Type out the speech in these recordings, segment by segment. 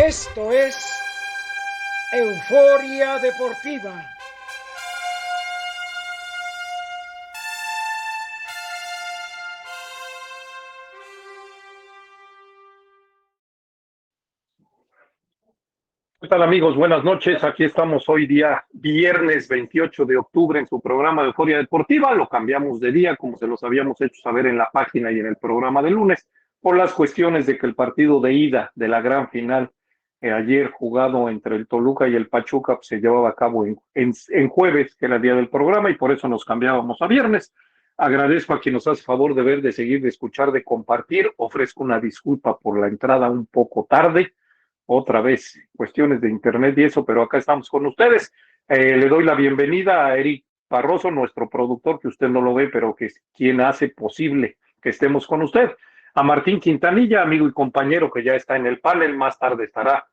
Esto es Euforia Deportiva. ¿Qué tal, amigos? Buenas noches. Aquí estamos hoy día viernes 28 de octubre en su programa de Euforia Deportiva. Lo cambiamos de día, como se los habíamos hecho saber en la página y en el programa de lunes, por las cuestiones de que el partido de ida de la gran final ayer jugado entre el Toluca y el Pachuca pues, se llevaba a cabo en jueves, que era el día del programa, y por eso nos cambiábamos a viernes. Agradezco a quien nos hace favor de ver, de seguir, de escuchar, de compartir. Ofrezco una disculpa por la entrada un poco tarde. Otra vez, cuestiones de internet y eso, pero acá estamos con ustedes. Le doy la bienvenida a Eric Barroso, nuestro productor, que usted no lo ve, pero que es quien hace posible que estemos con usted. A Martín Quintanilla, amigo y compañero que ya está en el panel. Más tarde estará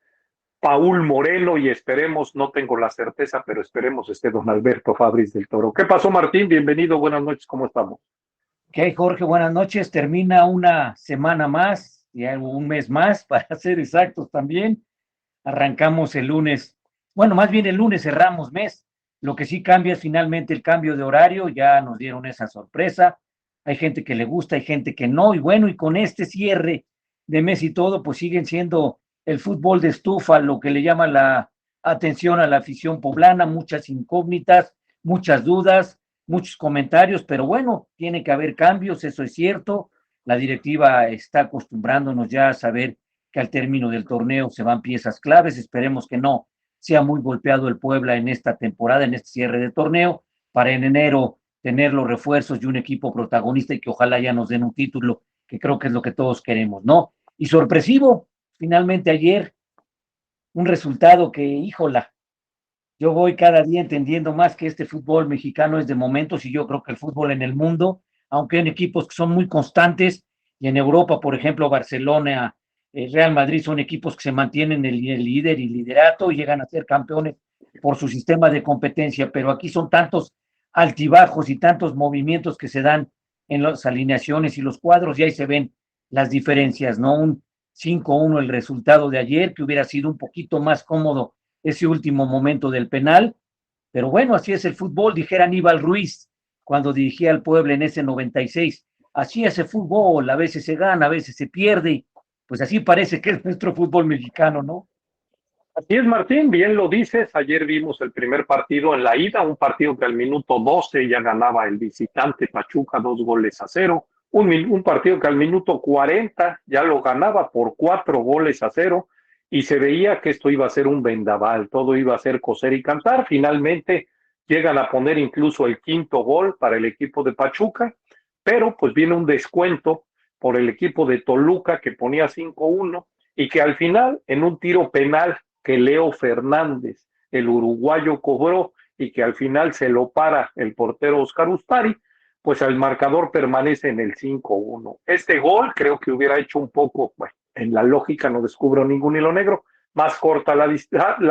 Paul Moreno y esperemos, no tengo la certeza, pero esperemos esté don Alberto Fabris del Toro. ¿Qué pasó, Martín? Bienvenido, buenas noches, ¿cómo estamos? ¿Qué, Jorge? Buenas noches. Termina una semana más, ya un mes más, para ser exactos también. Arrancamos el lunes, bueno, más bien el lunes cerramos mes. Lo que sí cambia es finalmente el cambio de horario, ya nos dieron esa sorpresa. Hay gente que le gusta, hay gente que no, y bueno, y con este cierre de mes y todo, pues siguen siendo el fútbol de estufa, lo que le llama la atención a la afición poblana, muchas incógnitas, muchas dudas, muchos comentarios, pero bueno, tiene que haber cambios, eso es cierto. La directiva está acostumbrándonos ya a saber que al término del torneo se van piezas claves. Esperemos que no sea muy golpeado el Puebla en esta temporada, en este cierre de torneo, para en enero tener los refuerzos y un equipo protagonista y que ojalá ya nos den un título, que creo que es lo que todos queremos, ¿no? Y sorpresivo, finalmente ayer, un resultado que, híjola, yo voy cada día entendiendo más que este fútbol mexicano es de momentos y yo creo que el fútbol en el mundo, aunque en equipos que son muy constantes, y en Europa, por ejemplo, Barcelona, Real Madrid son equipos que se mantienen el líder y liderato y llegan a ser campeones por su sistema de competencia, pero aquí son tantos altibajos y tantos movimientos que se dan en las alineaciones y los cuadros y ahí se ven las diferencias, ¿no? Un 5-1 el resultado de ayer, que hubiera sido un poquito más cómodo ese último momento del penal, pero bueno, así es el fútbol, dijera Aníbal Ruiz cuando dirigía al Puebla en ese 96, así es el fútbol, a veces se gana, a veces se pierde, pues así parece que es nuestro fútbol mexicano, ¿no? Así es, Martín, bien lo dices. Ayer vimos el primer partido en la ida, un partido que al minuto 12 ya ganaba el visitante Pachuca 2-0. Un partido que al minuto 40 ya lo ganaba por 4-0 y se veía que esto iba a ser un vendaval, todo iba a ser coser y cantar. Finalmente llegan a poner incluso el quinto gol para el equipo de Pachuca, pero pues viene un descuento por el equipo de Toluca que ponía 5-1 y que al final en un tiro penal que Leo Fernández, el uruguayo, cobró y que al final se lo para el portero Oscar Ustari, pues el marcador permanece en el 5-1. Este gol creo que hubiera hecho un poco, bueno, en la lógica no descubro ningún hilo negro, más corta la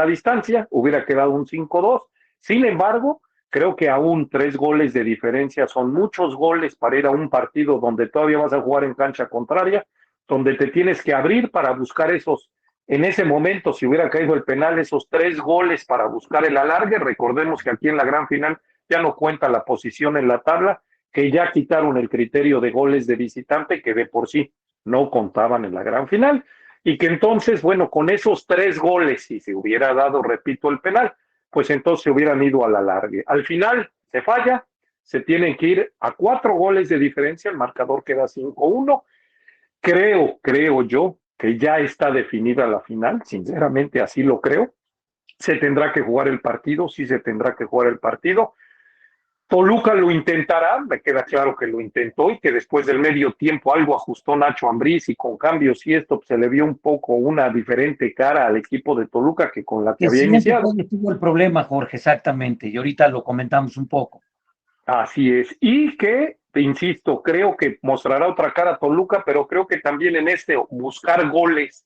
distancia, hubiera quedado un 5-2. Sin embargo, creo que aún 3 goles de diferencia son muchos goles para ir a un partido donde todavía vas a jugar en cancha contraria, donde te tienes que abrir para buscar esos. En ese momento, si hubiera caído el penal, esos 3 goles para buscar el alargue. Recordemos que aquí en la gran final ya no cuenta la posición en la tabla, que ya quitaron el criterio de goles de visitante, que de por sí no contaban en la gran final, y que entonces, bueno, con esos 3 goles, si se hubiera dado, repito, el penal, pues entonces se hubieran ido al alargue. Al final se falla, se tienen que ir a 4 goles de diferencia, el marcador queda 5-1. Creo yo que ya está definida la final, sinceramente así lo creo. Se tendrá que jugar el partido, sí se tendrá que jugar el partido. Toluca lo intentará, me queda claro que lo intentó y que después del medio tiempo algo ajustó Nacho Ambriz y con cambios y esto se le vio un poco una diferente cara al equipo de Toluca que con la que Que había siempre iniciado. tuvo el problema, Jorge, exactamente, y ahorita lo comentamos un poco. Así es, y que, te insisto, creo que mostrará otra cara Toluca, pero creo que también en este buscar goles,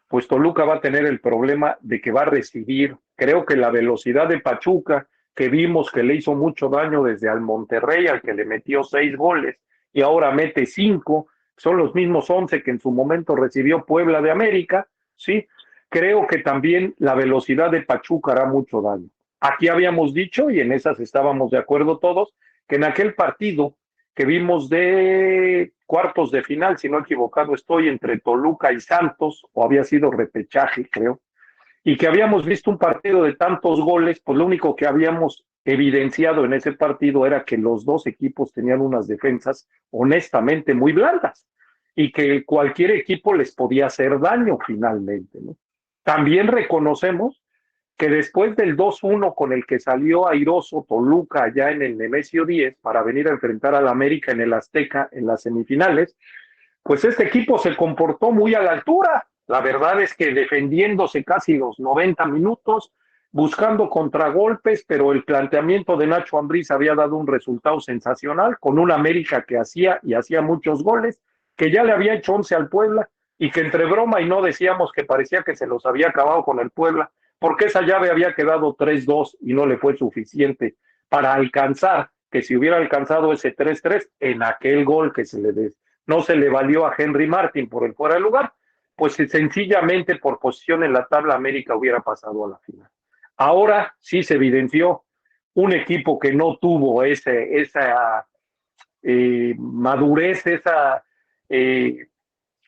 pues Toluca va a tener el problema de que va a recibir. Creo que la velocidad de Pachuca, que vimos que le hizo mucho daño desde al Monterrey, al que le metió 6 goles, y ahora mete 5, son los mismos 11 que en su momento recibió Puebla de América, ¿sí? creo que también la velocidad de Pachuca hará mucho daño. Aquí habíamos dicho, y en esas estábamos de acuerdo todos, que en aquel partido que vimos de cuartos de final, si no he equivocado estoy, entre Toluca y Santos, o había sido repechaje, creo, y que habíamos visto un partido de tantos goles, pues lo único que habíamos evidenciado en ese partido era que los dos equipos tenían unas defensas honestamente muy blandas y que cualquier equipo les podía hacer daño finalmente, ¿no? También reconocemos que después del 2-1 con el que salió airoso Toluca allá en el Nemesio 10 para venir a enfrentar al América en el Azteca en las semifinales, pues este equipo se comportó muy a la altura. La verdad es que defendiéndose casi los 90 minutos, buscando contragolpes, pero el planteamiento de Nacho Ambriz había dado un resultado sensacional con un América que hacía y hacía muchos goles, que ya le había hecho 11 al Puebla y que entre broma y no decíamos que parecía que se los había acabado con el Puebla, porque esa llave había quedado 3-2 y no le fue suficiente para alcanzar, que si hubiera alcanzado ese 3-3 en aquel gol que no se le valió a Henry Martin por el fuera de lugar, pues sencillamente por posición en la tabla América hubiera pasado a la final. Ahora sí se evidenció un equipo que no tuvo esa madurez, esa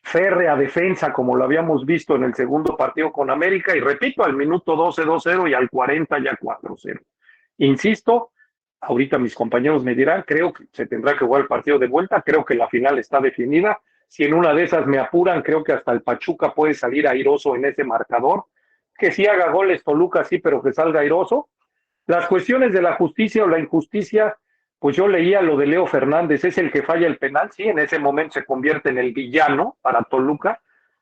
férrea defensa como lo habíamos visto en el segundo partido con América, y repito, al minuto 12 2-0 y al 40 ya 4-0. Insisto, ahorita mis compañeros me dirán, creo que se tendrá que jugar el partido de vuelta, creo que la final está definida, si en una de esas me apuran, creo que hasta el Pachuca puede salir airoso en ese marcador, que si haga goles Toluca sí, pero que salga airoso. Las cuestiones de la justicia o la injusticia, pues yo leía lo de Leo Fernández, es el que falla el penal, sí, en ese momento se convierte en el villano para Toluca,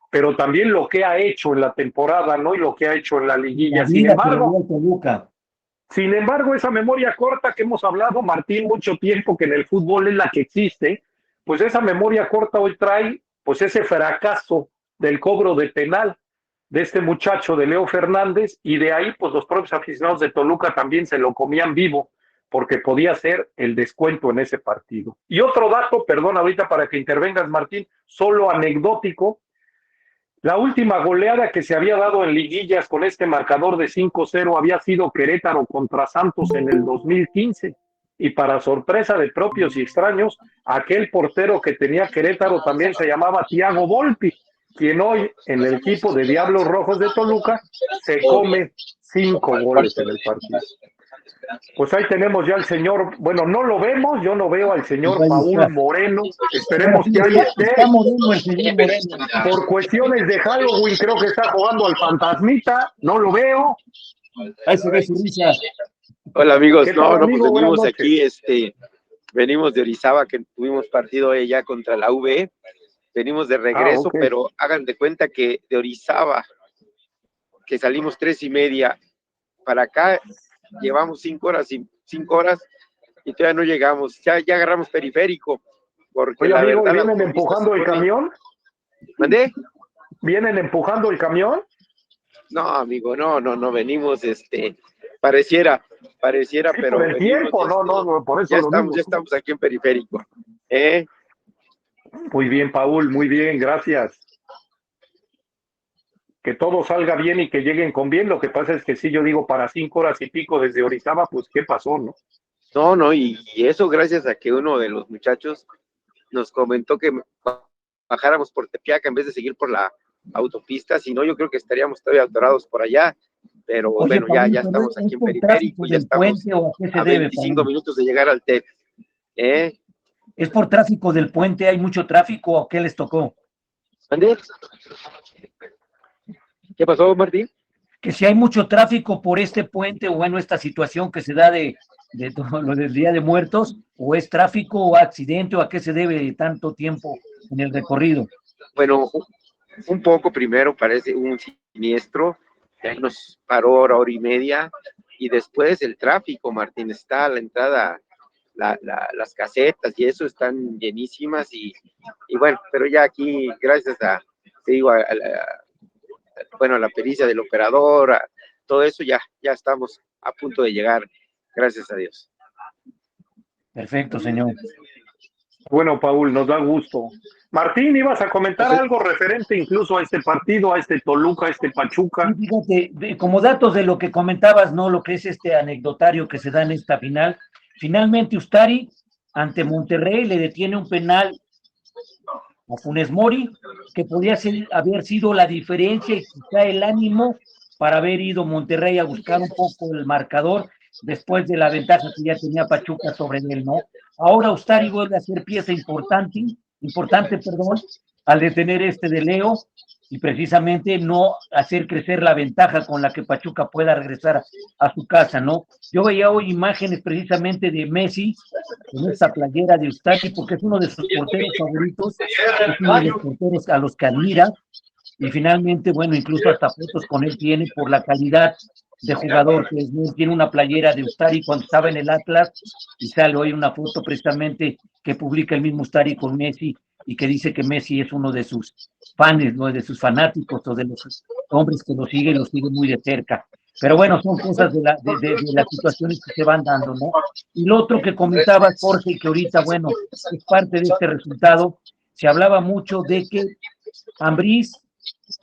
pero también lo que ha hecho en la temporada, ¿no? Y lo que ha hecho en la liguilla. Sin embargo, esa memoria corta que hemos hablado, Martín, mucho tiempo que en el fútbol es la que existe, pues esa memoria corta hoy trae pues ese fracaso del cobro de penal de este muchacho de Leo Fernández, y de ahí pues los propios aficionados de Toluca también se lo comían vivo porque podía ser el descuento en ese partido. Y otro dato, perdón ahorita para que intervengas Martín, solo anecdótico, la última goleada que se había dado en liguillas con este marcador de 5-0 había sido Querétaro contra Santos en el 2015. Y para sorpresa de propios y extraños, aquel portero que tenía Querétaro también se llamaba Thiago Volpi, quien hoy en el equipo de Diablos Rojos de Toluca se come 5 goles en el partido. Pues ahí tenemos ya al señor, bueno, no lo vemos, yo no veo al señor Paul Moreno, esperemos que ahí esté. Por cuestiones de Halloween creo que está jugando al fantasmita, no lo veo. Ahí se ve su risa. Hola amigos, no, pues venimos aquí, venimos de Orizaba, que tuvimos partido ya contra la UV, venimos de regreso, okay. Pero hagan de cuenta que de Orizaba, que salimos 3:30, para acá llevamos 5 horas y todavía no llegamos, ya agarramos periférico, porque oye, la amigo, verdad... ¿vienen empujando el camión? ¿Mandé? ¿Vienen empujando el camión? No, amigo, no, venimos, pareciera, Sí, pero por el venimos, tiempo, no, por eso ya estamos aquí en periférico. Muy bien, Paul, muy bien, gracias. Que todo salga bien y que lleguen con bien. Lo que pasa es que sí, yo digo, para 5 horas y pico desde Orizaba, pues, ¿qué pasó, no? No, y eso gracias a que uno de los muchachos nos comentó que bajáramos por Tepiaca en vez de seguir por la autopista, si no, yo creo que estaríamos todavía atorados por allá, pero oye, bueno, Paul, ya estamos aquí en periférico, ya estamos a 25 minutos de llegar al TEP. ¿Es por tráfico del puente? ¿Hay mucho tráfico o qué les tocó? ¿Dónde? ¿Qué pasó, Martín? Que si hay mucho tráfico por este puente o bueno, esta situación que se da de todo lo del Día de Muertos, o es tráfico o accidente, o a qué se debe tanto tiempo en el recorrido. Bueno, un poco primero parece un siniestro, ya nos paró hora y media, y después el tráfico, Martín, está a la entrada, las casetas y eso están llenísimas, y bueno, pero ya aquí, gracias a la pericia del operador, todo eso, ya estamos a punto de llegar, gracias a Dios. Perfecto, señor. Bueno, Paul, nos da gusto. Martín, ibas a comentar algo referente incluso a este partido, a este Toluca, a este Pachuca. Fíjate, como datos de lo que comentabas, ¿no? Lo que es este anecdotario que se da en esta final. Finalmente, Ustari ante Monterrey le detiene un penal a Funes Mori, que podía haber sido la diferencia y quizá el ánimo para haber ido Monterrey a buscar un poco el marcador después de la ventaja que ya tenía Pachuca sobre él, ¿no? Ahora Ustari vuelve a ser pieza importante, al detener este de Leo y precisamente no hacer crecer la ventaja con la que Pachuca pueda regresar a su casa, ¿no? Yo veía hoy imágenes precisamente de Messi con esta playera de Ustari porque es uno de sus porteros favoritos, es uno de los porteros a los que admira y finalmente, bueno, incluso hasta fotos con él tiene por la calidad de jugador que es, tiene una playera de Ustari cuando estaba en el Atlas y sale hoy una foto precisamente que publica el mismo Ustari con Messi y que dice que Messi es uno de sus fans, ¿no? De sus fanáticos o de los hombres que lo siguen muy de cerca. Pero bueno, son cosas de las situaciones que se van dando, ¿no? Y lo otro que comentaba Jorge, que ahorita, bueno, es parte de este resultado, se hablaba mucho de que Ambriz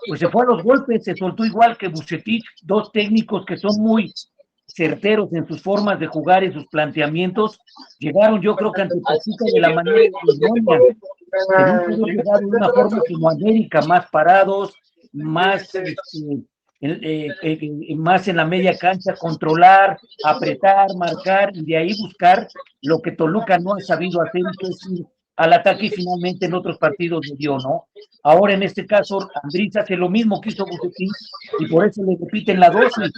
pues se fue a los golpes, se soltó igual que Vucetich, dos técnicos que son muy certeros en sus formas de jugar y sus planteamientos, llegaron yo creo que ante Pachuca de la manera idónea, tenían que llegar de una forma como América, más parados, más más en la media cancha, controlar, apretar, marcar y de ahí buscar lo que Toluca no ha sabido hacer, que es ir al ataque y finalmente en otros partidos le dio, ¿no? Ahora en este caso Andrés hace lo mismo que hizo Bucetín y por eso le repiten la dosis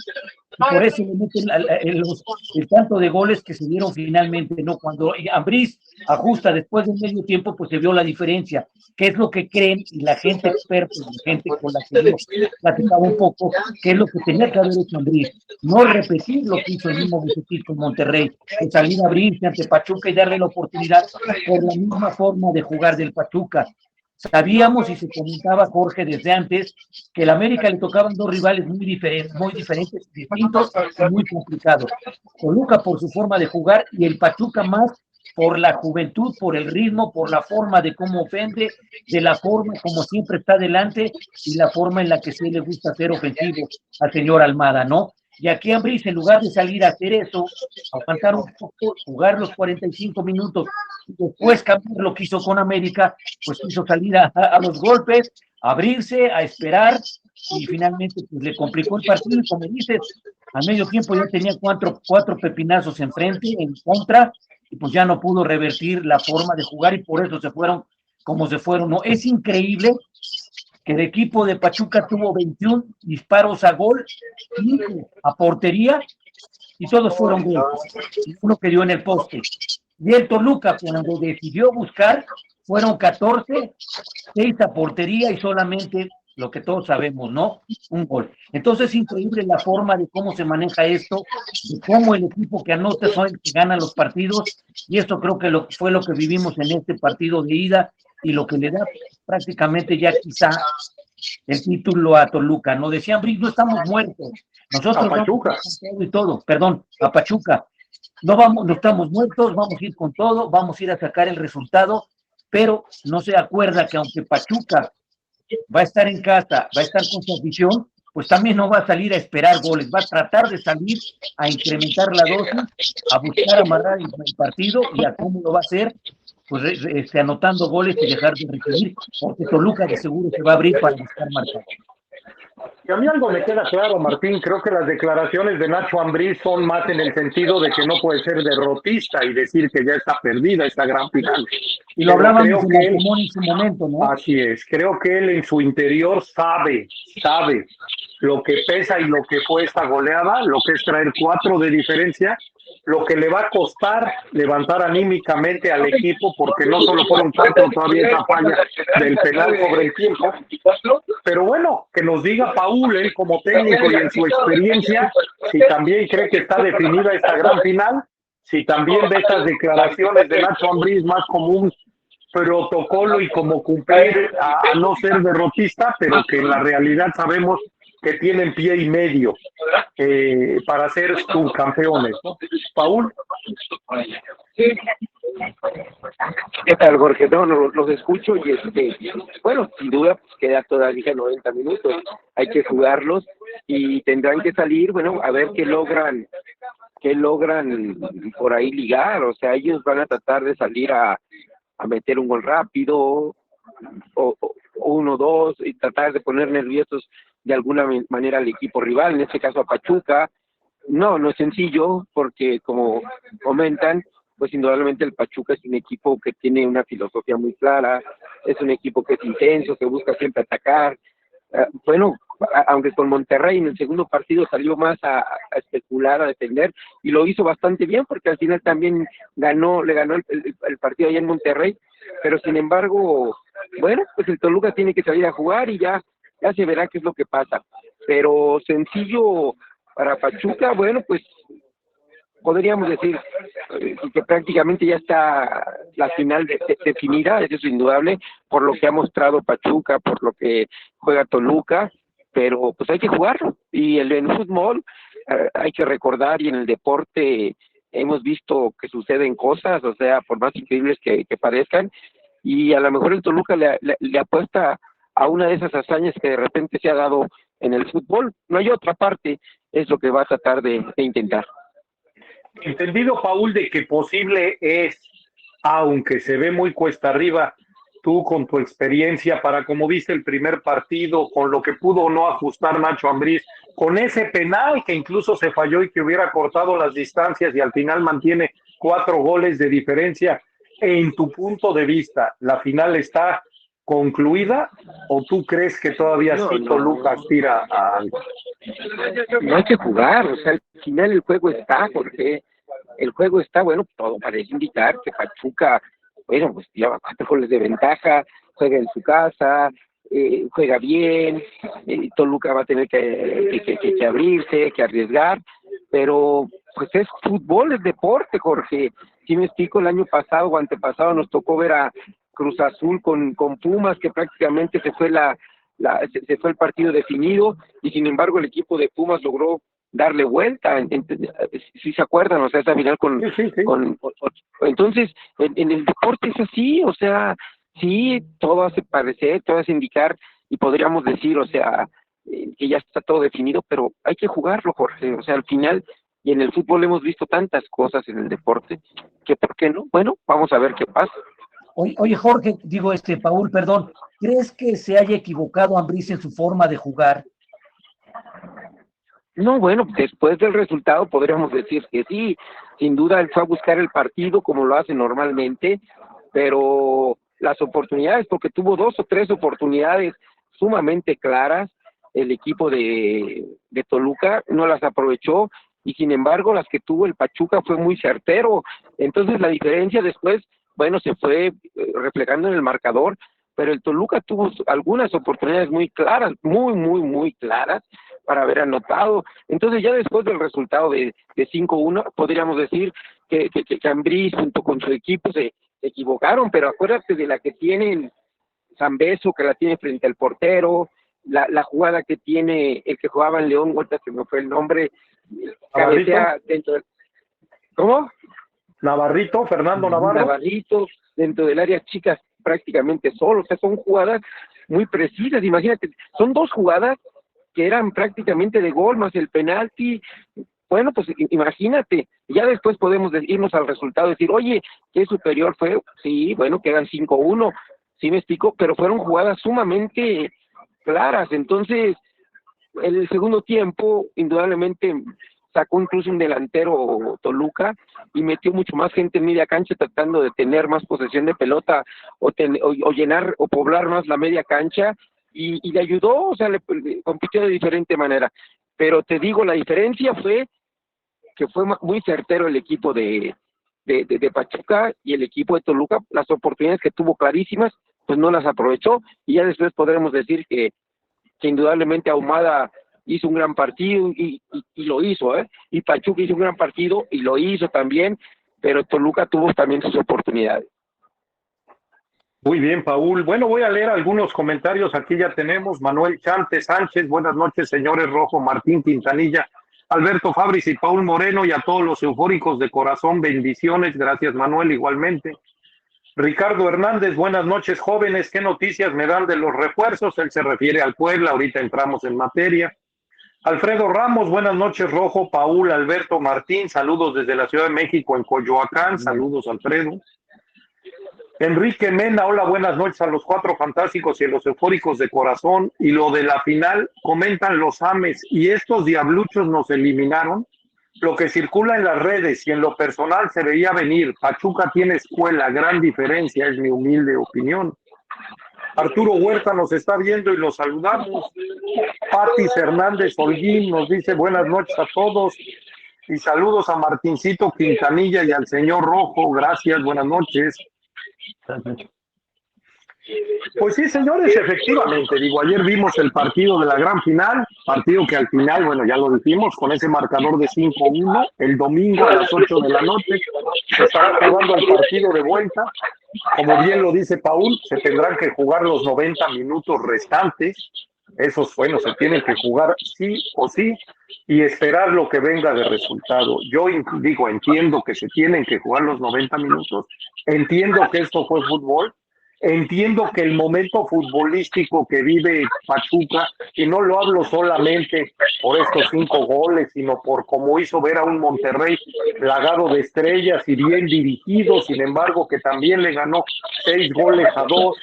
y por eso le meten el tanto de goles que se dieron finalmente, ¿no? Cuando Ambriz ajusta después del medio tiempo, pues se vio la diferencia, que es lo que creen y la gente experta, la gente con la que yo platicaba un poco, que es lo que tenía que haber hecho Ambriz, no repetir lo que hizo el mismo Bucetín con Monterrey, de salir a abrirse ante Pachuca y darle la oportunidad por la misma forma de jugar del Pachuca. Sabíamos y se comentaba, Jorge, desde antes, que el América le tocaban dos rivales muy diferentes, distintos y muy complicados. Toluca por su forma de jugar y el Pachuca más por la juventud, por el ritmo, por la forma de cómo ofende, de la forma como siempre está adelante y la forma en la que sí le gusta ser ofensivo al señor Almada, ¿no? Y aquí Ambriz, en lugar de salir a hacer eso, aguantar un poco, jugar los 45 minutos, y después cambiar lo que hizo con América, pues quiso salir a los golpes, abrirse, a esperar, y finalmente pues, le complicó el partido, y como dices, al medio tiempo ya tenía cuatro pepinazos enfrente, en contra, y pues ya no pudo revertir la forma de jugar, y por eso se fueron como se fueron, ¿no? Es increíble que el equipo de Pachuca tuvo 21 disparos a gol, 5 a portería, y todos fueron goles. Uno que dio en el poste. Y el Toluca, cuando decidió buscar, fueron 14, 6 a portería y solamente lo que todos sabemos, ¿no? Un gol. Entonces es increíble la forma de cómo se maneja esto, de cómo el equipo que anota son el que gana los partidos, y esto creo que fue lo que vivimos en este partido de ida, y lo que le da prácticamente ya quizá el título a Toluca, ¿no? Decían, no estamos muertos. Nosotros a Pachuca. Vamos con todo y todo, perdón, a Pachuca. No estamos muertos, vamos a ir con todo, vamos a ir a sacar el resultado, pero no se acuerda que aunque Pachuca va a estar en casa, va a estar con su afición, pues también no va a salir a esperar goles, va a tratar de salir a incrementar la dosis, a buscar amarrar el partido y a cómo lo va a hacer, pues anotando goles y dejar de recibir, porque Toluca de seguro se va a abrir para buscar marcador. Y a mí algo me queda claro, Martín, creo que las declaraciones de Nacho Ambriz son más en el sentido de que no puede ser derrotista y decir que ya está perdida esta gran final. Y lo hablábamos en su momento, ¿no? Así es, creo que él en su interior sabe lo que pesa y lo que fue esta goleada, lo que es traer 4 de diferencia, lo que le va a costar levantar anímicamente al equipo, porque no solo fueron 4 todavía esa falla del penal sobre el tiempo, pero bueno, que nos diga Paul, él como técnico y en su experiencia, si también cree que está definida esta gran final, si también de estas declaraciones de Nacho Ambriz más como un protocolo y como cumplir a no ser derrotista, pero que en la realidad sabemos que tienen pie y medio para ser subcampeones, ¿no? Paul. Sí. ¿Qué tal, Jorge? No, los escucho y bueno, sin duda pues, queda todavía 90 minutos, hay que jugarlos y tendrán que salir, bueno, a ver qué logran por ahí ligar, o sea, ellos van a tratar de salir a meter un gol rápido, o uno, dos, y tratar de poner nerviosos de alguna manera al equipo rival, en este caso a Pachuca. No es sencillo, porque como comentan, pues indudablemente el Pachuca es un equipo que tiene una filosofía muy clara, es un equipo que es intenso, que busca siempre atacar. Bueno, aunque con Monterrey en el segundo partido salió más a especular, a defender, y lo hizo bastante bien, porque al final también le ganó el partido allá en Monterrey, pero sin embargo, bueno, pues el Toluca tiene que salir a jugar y ya se verá qué es lo que pasa. Pero sencillo para Pachuca, bueno, pues podríamos decir que prácticamente ya está la final definida, eso es indudable, por lo que ha mostrado Pachuca, por lo que juega Toluca, pero pues hay que jugarlo, y en el fútbol hay que recordar, y en el deporte hemos visto que suceden cosas, o sea, por más increíbles que parezcan, y a lo mejor el Toluca le apuesta a una de esas hazañas que de repente se ha dado en el fútbol, no hay otra parte, es lo que va a tratar de intentar. Entendido, Paul, de que posible es, aunque se ve muy cuesta arriba, tú con tu experiencia para, como viste el primer partido, con lo que pudo o no ajustar Nacho Ambriz, con ese penal que incluso se falló y que hubiera cortado las distancias y al final mantiene 4 goles de diferencia, en tu punto de vista, ¿la final está concluida o tú crees que todavía sí Toluca aspira a algo? No hay que jugar, o sea, al final el juego está, porque el juego está, bueno, todo parece indicar que Pachuca, bueno, pues lleva 4 goles de ventaja, juega en su casa, juega bien, Toluca va a tener que abrirse, que arriesgar, pero pues es fútbol, es deporte, Jorge. Si me explico, el año pasado o antepasado nos tocó ver a Cruz Azul con Pumas, que prácticamente se fue se fue el partido definido, y sin embargo el equipo de Pumas logró darle vuelta, si se acuerdan, o sea, esa final Sí. entonces, en el deporte es así, o sea, sí, todo hace parecer, todo hace indicar, y podríamos decir, o sea, que ya está todo definido, pero hay que jugarlo, Jorge, o sea, al final, y en el fútbol hemos visto tantas cosas en el deporte, que ¿por qué no? Bueno, vamos a ver qué pasa. Oye, Jorge, Paul, perdón, ¿crees que se haya equivocado Ambriz en su forma de jugar? No, bueno, después del resultado podríamos decir que sí, sin duda él fue a buscar el partido como lo hace normalmente, pero las oportunidades, porque tuvo 2 o 3 oportunidades sumamente claras, el equipo de Toluca no las aprovechó, y sin embargo las que tuvo el Pachuca fue muy certero. Entonces la diferencia después, bueno, se fue reflejando en el marcador, pero el Toluca tuvo algunas oportunidades muy claras, muy claras, para haber anotado. Entonces ya después del resultado de 5-1, podríamos decir que Ambriz junto con su equipo se equivocaron, pero acuérdate de la que tienen Zambeso, que la tiene frente al portero, la jugada que tiene el que jugaba en León, ahorita se me fue el nombre, cabecea dentro del... ¿Cómo? Navarrito, Fernando Navarro. Navarrito, dentro del área chica prácticamente solo, o sea, son jugadas muy precisas, imagínate, son 2 jugadas que eran prácticamente de gol, más el penalti. Bueno, pues imagínate, ya después podemos irnos al resultado y decir, oye, ¿qué superior fue? Sí, bueno, quedan 5-1, sí me explico, pero fueron jugadas sumamente claras. Entonces, en el segundo tiempo, indudablemente, sacó incluso un delantero Toluca y metió mucho más gente en media cancha tratando de tener más posesión de pelota o llenar o poblar más la media cancha, y le ayudó, o sea, le compitió de diferente manera. Pero te digo, la diferencia fue que fue muy certero el equipo de Pachuca, y el equipo de Toluca, las oportunidades que tuvo clarísimas, pues no las aprovechó, y ya después podremos decir que indudablemente Ahumada hizo un gran partido y lo hizo, y Pachuca hizo un gran partido y lo hizo también, pero Toluca tuvo también sus oportunidades. Muy bien, Paul. Bueno, voy a leer algunos comentarios. Aquí ya tenemos Manuel Chante Sánchez. Buenas noches, señores Rojo, Martín Quintanilla, Alberto Fabris y Paul Moreno, y a todos los eufóricos de corazón. Bendiciones. Gracias, Manuel, igualmente. Ricardo Hernández, buenas noches, jóvenes. ¿Qué noticias me dan de los refuerzos? Él se refiere al Puebla. Ahorita entramos en materia. Alfredo Ramos, buenas noches, Rojo, Paul, Alberto, Martín. Saludos desde la Ciudad de México, en Coyoacán. Saludos, Alfredo. Enrique Mena, hola, buenas noches a los cuatro fantásticos y a los eufóricos de corazón. Y lo de la final, comentan los Ames, y estos diabluchos nos eliminaron. Lo que circula en las redes y en lo personal se veía venir. Pachuca tiene escuela, gran diferencia, es mi humilde opinión. Arturo Huerta nos está viendo y lo saludamos. Patis Hernández Holguín nos dice buenas noches a todos y saludos a Martincito Quintanilla y al señor Rojo. Gracias, buenas noches. Pues sí, señores, efectivamente, digo, ayer vimos el partido de la gran final, partido que al final, bueno, ya lo dijimos, con ese marcador de 5-1, el domingo a las 8 de la noche, se estará jugando el partido de vuelta. Como bien lo dice Paul, se tendrán que jugar los 90 minutos restantes, esos, bueno, se tienen que jugar sí o sí, y esperar lo que venga de resultado. Yo digo, entiendo que se tienen que jugar los 90 minutos, entiendo que esto fue fútbol, entiendo que el momento futbolístico que vive Pachuca, y no lo hablo solamente por estos 5 goles, sino por cómo hizo ver a un Monterrey plagado de estrellas y bien dirigido, sin embargo que también le ganó 6-2.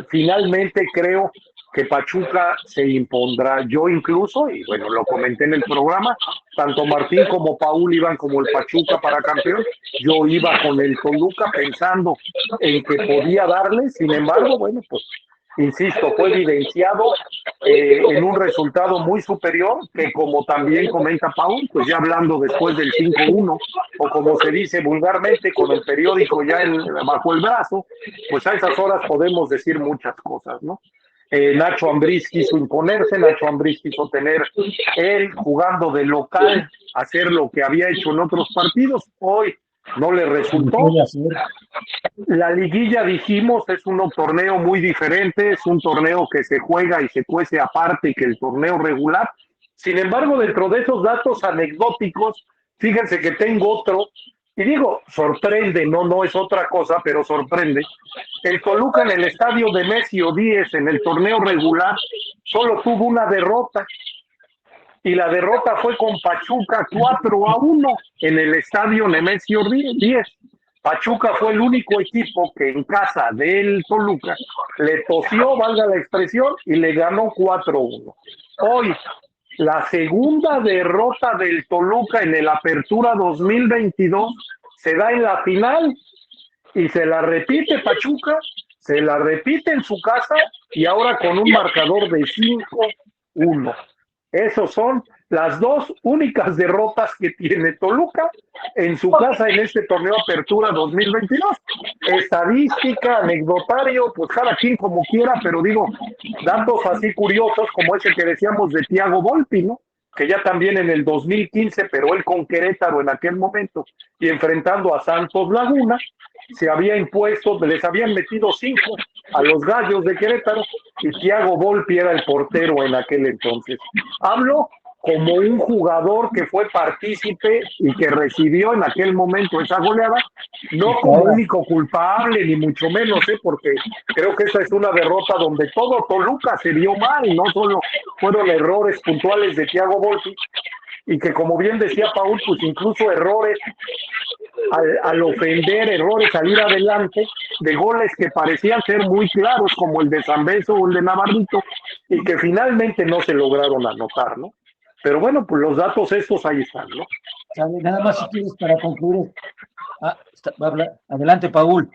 Finalmente creo que Pachuca se impondrá. Yo incluso, y bueno, lo comenté en el programa, tanto Martín como Paul iban como el Pachuca para campeón, yo iba con el Toluca pensando en que podía darle, sin embargo, bueno, pues insisto, fue evidenciado en un resultado muy superior, que como también comenta Paul, pues ya hablando después del 5-1, o como se dice vulgarmente, con el periódico ya bajo el brazo, pues a esas horas podemos decir muchas cosas, ¿no? Nacho Ambriz quiso imponerse, Nacho Ambriz quiso tener él jugando de local, hacer lo que había hecho en otros partidos, hoy no le resultó. La liguilla, dijimos, es un torneo muy diferente, es un torneo que se juega y se cuece aparte que el torneo regular. Sin embargo, dentro de esos datos anecdóticos, fíjense que tengo otro, y digo, sorprende, no es otra cosa, pero sorprende. El Toluca en el estadio de Nemesio 10 en el torneo regular solo tuvo una derrota, y la derrota fue con Pachuca 4-1 en el estadio Nemesio 10. Pachuca fue el único equipo que en casa del Toluca le tosió, valga la expresión, y le ganó 4-1. Hoy, la segunda derrota del Toluca en el Apertura 2022 se da en la final y se la repite Pachuca, se la repite en su casa y ahora con un marcador de 5-1. Esos son las dos únicas derrotas que tiene Toluca en su casa en este torneo Apertura 2022. Estadística, anecdotario, pues cada quien como quiera, pero digo, datos así curiosos como ese que decíamos de Thiago Volpi, ¿no? Que ya también en el 2015, pero él con Querétaro en aquel momento, y enfrentando a Santos Laguna, se había impuesto, les habían metido 5 a los Gallos de Querétaro, y Thiago Volpi era el portero en aquel entonces. Hablo como un jugador que fue partícipe y que recibió en aquel momento esa goleada, no como único culpable, ni mucho menos, porque creo que esa es una derrota donde todo Toluca se vio mal, no solo fueron errores puntuales de Thiago Volpi, y que como bien decía Paul, pues incluso errores al ofender, errores al ir adelante, de goles que parecían ser muy claros, como el de San Beso o el de Navarrito, y que finalmente no se lograron anotar, ¿no? Pero bueno, pues los datos estos ahí están, ¿no? Nada más si quieres para concluir. Adelante, Paul.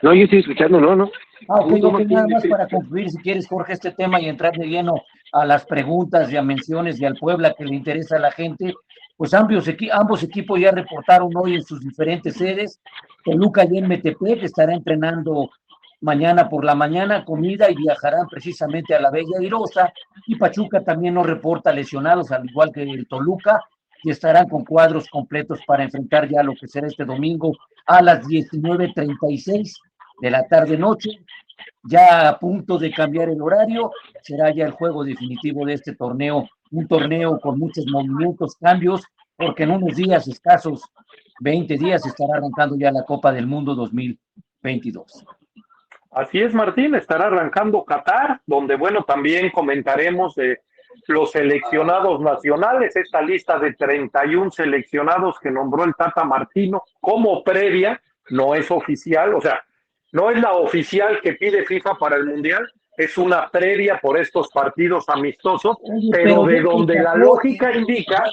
No, yo estoy escuchando, no. Ok, nada más para concluir, si quieres, Jorge, este tema y entrar de lleno a las preguntas y a menciones y al Puebla que le interesa a la gente. Pues ambos equipos ya reportaron hoy en sus diferentes sedes. Toluca y Metepec estará entrenando mañana por la mañana, comida, y viajarán precisamente a la Bella Airosa, y Pachuca también nos reporta lesionados, al igual que el Toluca, y estarán con cuadros completos para enfrentar ya lo que será este domingo a las 19:36 de la tarde-noche, ya a punto de cambiar el horario, será ya el juego definitivo de este torneo, un torneo con muchos movimientos, cambios, porque en unos días escasos, 20 días, estará arrancando ya la Copa del Mundo 2022. Así es, Martín, estará arrancando Qatar, donde, bueno, también comentaremos de los seleccionados nacionales, esta lista de 31 seleccionados que nombró el Tata Martino como previa, no es oficial, o sea, no es la oficial que pide FIFA para el Mundial, es una previa por estos partidos amistosos, pero de donde la lógica indica...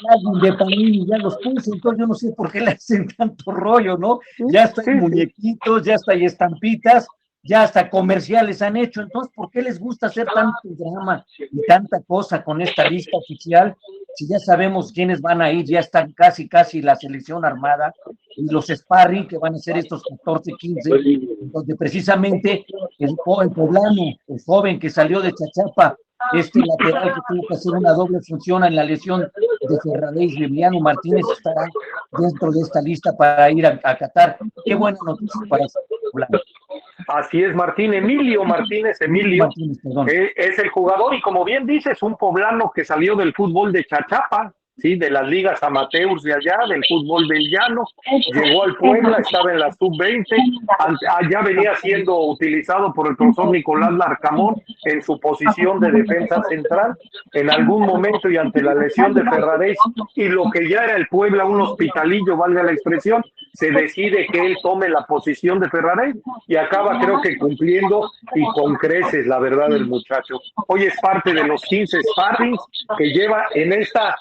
De Panini ya los puse, entonces yo no sé por qué le hacen tanto rollo, ¿no? Ya está en muñequitos, ya está ahí estampitas, ya hasta comerciales han hecho, entonces ¿por qué les gusta hacer tanto drama y tanta cosa con esta lista oficial? Si ya sabemos quiénes van a ir, ya están casi la selección armada y los sparring que van a ser estos 14, 15, donde precisamente el poblano, el joven que salió de Chachapa, este lateral que tuvo que hacer una doble función en la lesión de Ferraréis, Emiliano Martínez estará dentro de esta lista para ir a Qatar. Qué buena noticia para este poblano. Así es, Martín. Emilio Martínez, es el jugador y como bien dices, un poblano que salió del fútbol de Chachapa, ¿sí? De las ligas amateurs de allá, del fútbol del llano, llegó al Puebla, estaba en la sub-20, ya venía siendo utilizado por el profesor Nicolás Larcamón en su posición de defensa central, en algún momento y ante la lesión de Ferraréis y lo que ya era el Puebla, un hospitalillo, valga la expresión, se decide que él tome la posición de Ferraréis y acaba creo que cumpliendo y con creces, la verdad, el muchacho. Hoy es parte de los 15 sparrings que lleva en esta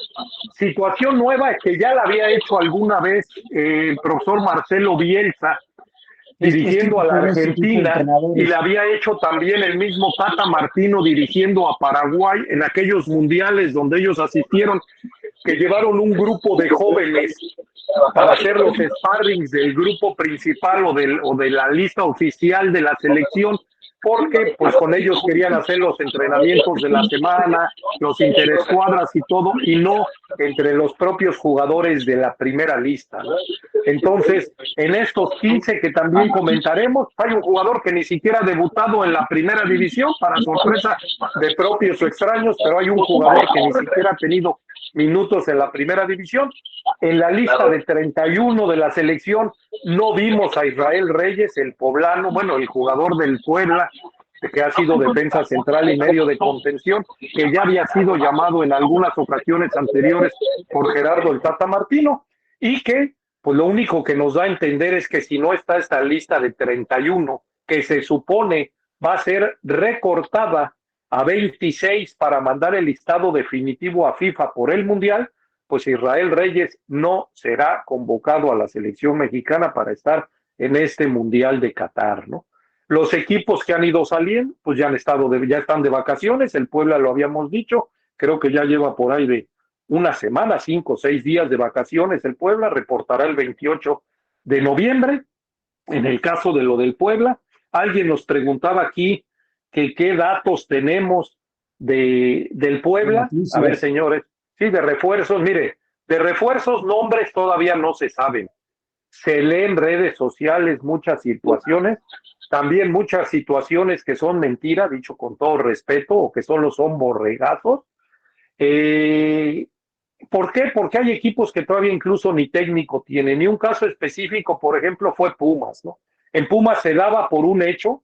situación nueva que ya la había hecho alguna vez el profesor Marcelo Bielsa dirigiendo a la Argentina y la había hecho también el mismo Tata Martino dirigiendo a Paraguay en aquellos mundiales donde ellos asistieron, que llevaron un grupo de jóvenes para hacer los sparrings del grupo principal o de la lista oficial de la selección, porque pues con ellos querían hacer los entrenamientos de la semana, los interescuadras y todo, y no entre los propios jugadores de la primera lista, ¿no? Entonces, en estos 15 que también comentaremos, hay un jugador que ni siquiera ha debutado en la primera división, para sorpresa de propios o extraños, pero hay un jugador que ni siquiera ha tenido minutos en la primera división. En la lista de 31 de la selección no vimos a Israel Reyes, el poblano, bueno, el jugador del Puebla, que ha sido defensa central y medio de contención, que ya había sido llamado en algunas ocasiones anteriores por Gerardo el Tata Martino, y que pues lo único que nos da a entender es que si no está esta lista de 31, que se supone va a ser recortada a 26 para mandar el listado definitivo a FIFA por el Mundial, pues Israel Reyes no será convocado a la selección mexicana para estar en este Mundial de Qatar, ¿no? Los equipos que han ido saliendo, pues ya están de vacaciones, el Puebla lo habíamos dicho, creo que ya lleva por ahí de una semana, 5 o 6 días de vacaciones el Puebla, reportará el 28 de noviembre. En el caso de lo del Puebla, alguien nos preguntaba aquí que qué datos tenemos del Puebla. A ver, señores, sí, de refuerzos, mire, de refuerzos, nombres todavía no se saben. Se leen en redes sociales muchas situaciones, también muchas situaciones que son mentiras, dicho con todo respeto, o que solo son borregazos. ¿Por qué? Porque hay equipos que todavía incluso ni técnico tienen. Y un caso específico, por ejemplo, fue Pumas, ¿no? En Pumas se daba por un hecho,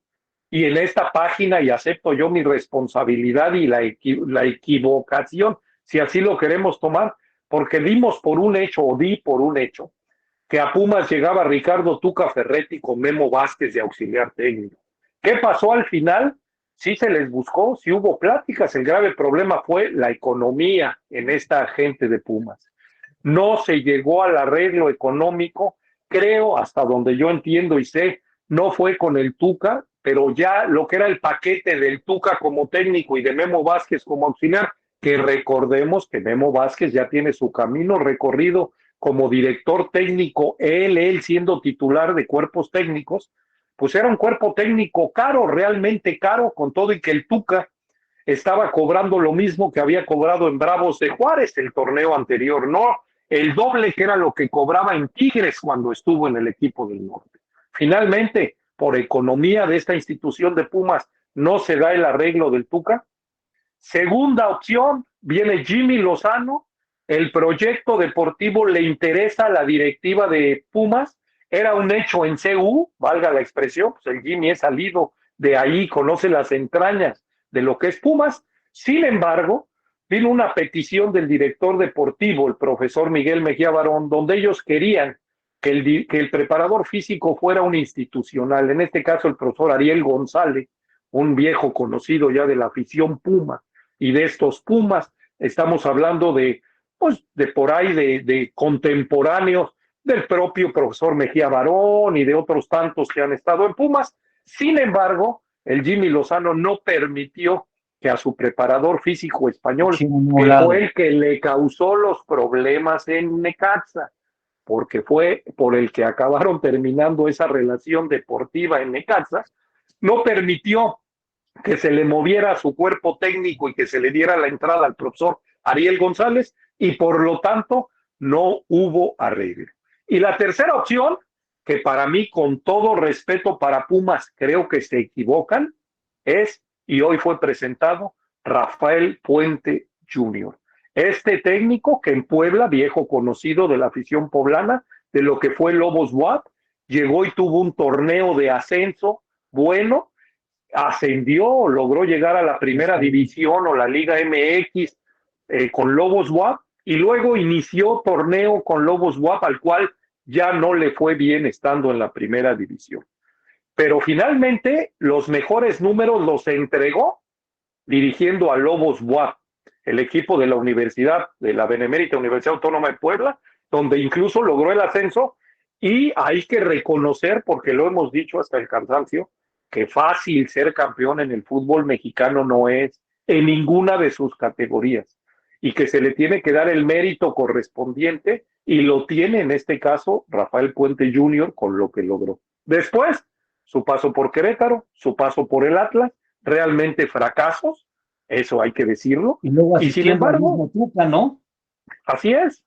y en esta página, y acepto yo mi responsabilidad y la equivocación, si así lo queremos tomar, porque dimos por un hecho, o di por un hecho, que a Pumas llegaba Ricardo Tuca Ferretti con Memo Vázquez de auxiliar técnico. ¿Qué pasó al final? Sí se les buscó, sí hubo pláticas, el grave problema fue la economía en esta gente de Pumas. No se llegó al arreglo económico, creo, hasta donde yo entiendo y sé, no fue con el Tuca, pero ya lo que era el paquete del Tuca como técnico y de Memo Vázquez como auxiliar, que recordemos que Memo Vázquez ya tiene su camino recorrido como director técnico, él siendo titular de cuerpos técnicos, pues era un cuerpo técnico caro, realmente caro, con todo y que el Tuca estaba cobrando lo mismo que había cobrado en Bravos de Juárez el torneo anterior, no el doble que era lo que cobraba en Tigres cuando estuvo en el equipo del norte. Finalmente, por economía de esta institución de Pumas, no se da el arreglo del Tuca. Segunda opción, viene Jimmy Lozano, el proyecto deportivo le interesa a la directiva de Pumas, era un hecho en CU, valga la expresión, pues el Jimmy es salido de ahí, conoce las entrañas de lo que es Pumas. Sin embargo, vino una petición del director deportivo, el profesor Miguel Mejía Barón, donde ellos querían que el preparador físico fuera un institucional, en este caso el profesor Ariel González, un viejo conocido ya de la afición Puma, y de estos Pumas, estamos hablando de, pues, de por ahí, de contemporáneos del propio profesor Mejía Barón y de otros tantos que han estado en Pumas. Sin embargo, el Jimmy Lozano no permitió que a su preparador físico español, que fue el que le causó los problemas en Necaxa, porque fue por el que acabaron terminando esa relación deportiva en Necaxa, no permitió que se le moviera a su cuerpo técnico y que se le diera la entrada al profesor Ariel González, y por lo tanto no hubo arreglo. Y la tercera opción, que para mí, con todo respeto para Pumas, creo que se equivocan, es, y hoy fue presentado, Rafael Puente Jr. Este técnico que en Puebla, viejo conocido de la afición poblana, de lo que fue Lobos WAP, llegó y tuvo un torneo de ascenso bueno, ascendió, logró llegar a la primera división o la Liga MX con Lobos WAP, y luego inició torneo con Lobos WAP, al cual ya no le fue bien estando en la primera división. Pero finalmente los mejores números los entregó dirigiendo a Lobos WAP, el equipo de la Universidad, de la Benemérita Universidad Autónoma de Puebla, donde incluso logró el ascenso, y hay que reconocer, porque lo hemos dicho hasta el cansancio, que fácil ser campeón en el fútbol mexicano no es, en ninguna de sus categorías, y que se le tiene que dar el mérito correspondiente, y lo tiene en este caso Rafael Puente Jr. con lo que logró. Después, su paso por Querétaro, su paso por el Atlas, realmente fracasos, eso hay que decirlo, y sin embargo, Tuca, ¿no? Así es.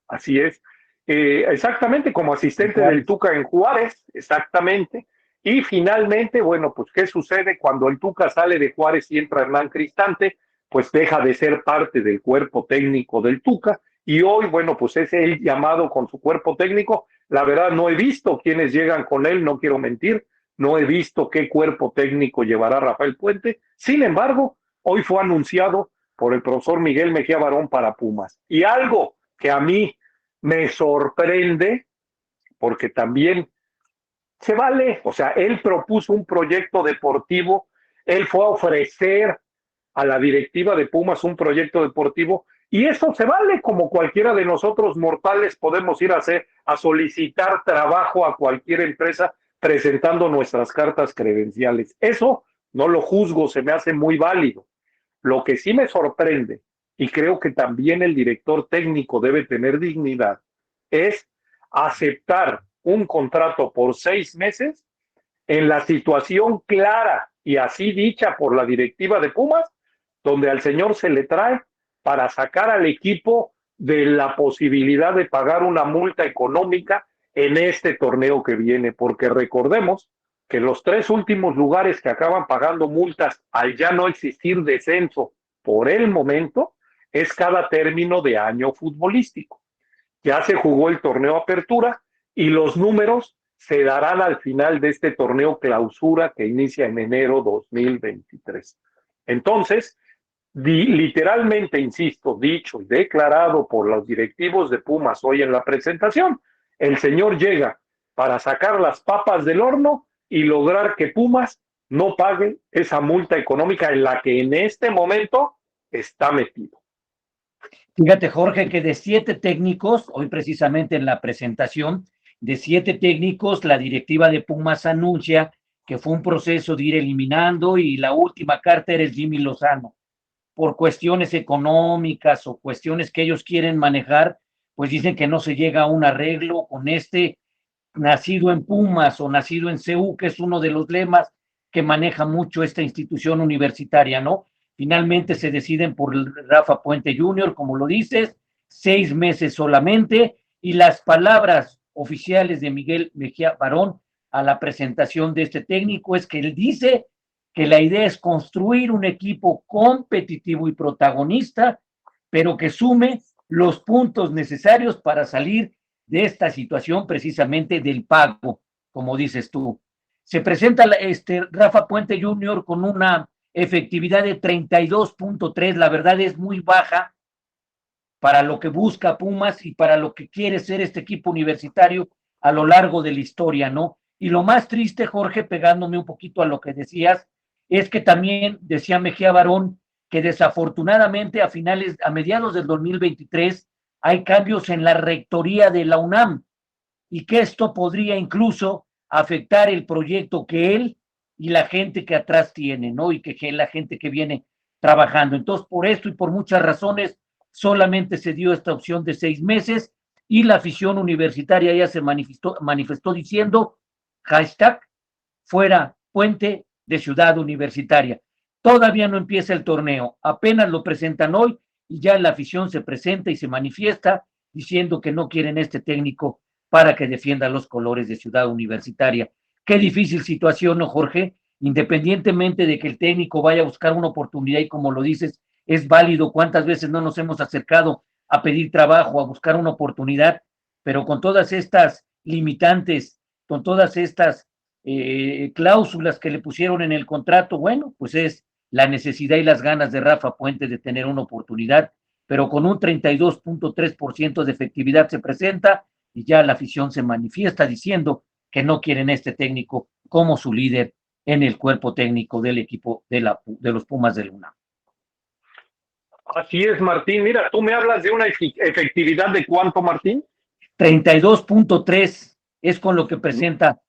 Exactamente como asistente del Tuca en Juárez, exactamente. Y finalmente, bueno, pues ¿qué sucede cuando el Tuca sale de Juárez y entra Hernán Cristante? Pues deja de ser parte del cuerpo técnico del Tuca, y hoy, bueno, pues es él llamado con su cuerpo técnico. La verdad no he visto quiénes llegan con él, no quiero mentir, no he visto qué cuerpo técnico llevará Rafael Puente. Sin embargo, hoy fue anunciado por el profesor Miguel Mejía Barón para Pumas. Y algo que a mí me sorprende, porque también se vale, o sea, él propuso un proyecto deportivo, él fue a ofrecer a la directiva de Pumas un proyecto deportivo, y eso se vale, como cualquiera de nosotros mortales podemos ir a solicitar trabajo a cualquier empresa presentando nuestras cartas credenciales. Eso no lo juzgo, se me hace muy válido. Lo que sí me sorprende, y creo que también el director técnico debe tener dignidad, es aceptar un contrato por 6 meses en la situación clara y así dicha por la directiva de Pumas, donde al señor se le trae para sacar al equipo de la posibilidad de pagar una multa económica en este torneo que viene, porque recordemos que los 3 últimos lugares que acaban pagando multas al ya no existir descenso por el momento es cada término de año futbolístico. Ya se jugó el torneo Apertura y los números se darán al final de este torneo Clausura que inicia en enero 2023. Entonces, literalmente, insisto, dicho y declarado por los directivos de Pumas hoy en la presentación, el señor llega para sacar las papas del horno y lograr que Pumas no pague esa multa económica en la que en este momento está metido. Fíjate, Jorge, que de 7 técnicos, hoy precisamente en la presentación, de 7 técnicos, la directiva de Pumas anuncia que fue un proceso de ir eliminando, y la última carta era Jimmy Lozano. Por cuestiones económicas o cuestiones que ellos quieren manejar, pues dicen que no se llega a un arreglo con este nacido en Pumas o nacido en CEU, que es uno de los lemas que maneja mucho esta institución universitaria, ¿no? Finalmente se deciden por Rafa Puente Jr., como lo dices, 6 meses solamente, y las palabras oficiales de Miguel Mejía Barón a la presentación de este técnico es que él dice que la idea es construir un equipo competitivo y protagonista, pero que sume los puntos necesarios para salir de esta situación precisamente del pago, como dices tú. Se presenta Rafa Puente Jr. con una efectividad de 32.3, la verdad es muy baja para lo que busca Pumas y para lo que quiere ser este equipo universitario a lo largo de la historia, ¿no? Y lo más triste, Jorge, pegándome un poquito a lo que decías, es que también decía Mejía Barón que desafortunadamente a mediados del 2023 hay cambios en la rectoría de la UNAM y que esto podría incluso afectar el proyecto que él y la gente que atrás tiene, ¿no? Y que la gente que viene trabajando. Entonces, por esto y por muchas razones, solamente se dio esta opción de 6 meses y la afición universitaria ya se manifestó diciendo hashtag fuera Puente de Ciudad Universitaria. Todavía no empieza el torneo, apenas lo presentan hoy y ya la afición se presenta y se manifiesta diciendo que no quieren este técnico para que defienda los colores de Ciudad Universitaria. Qué difícil situación, ¿no, Jorge? Independientemente de que el técnico vaya a buscar una oportunidad y como lo dices, es válido. ¿Cuántas veces no nos hemos acercado a pedir trabajo, a buscar una oportunidad? Pero con todas estas limitantes, con todas estas cláusulas que le pusieron en el contrato, bueno, pues es la necesidad y las ganas de Rafa Puente de tener una oportunidad, pero con un 32.3% de efectividad se presenta y ya la afición se manifiesta diciendo que no quieren este técnico como su líder en el cuerpo técnico del equipo de los Pumas del UNAM. Así es, Martín. Mira, tú me hablas de una efectividad de cuánto, Martín. 32.3 es con lo que presenta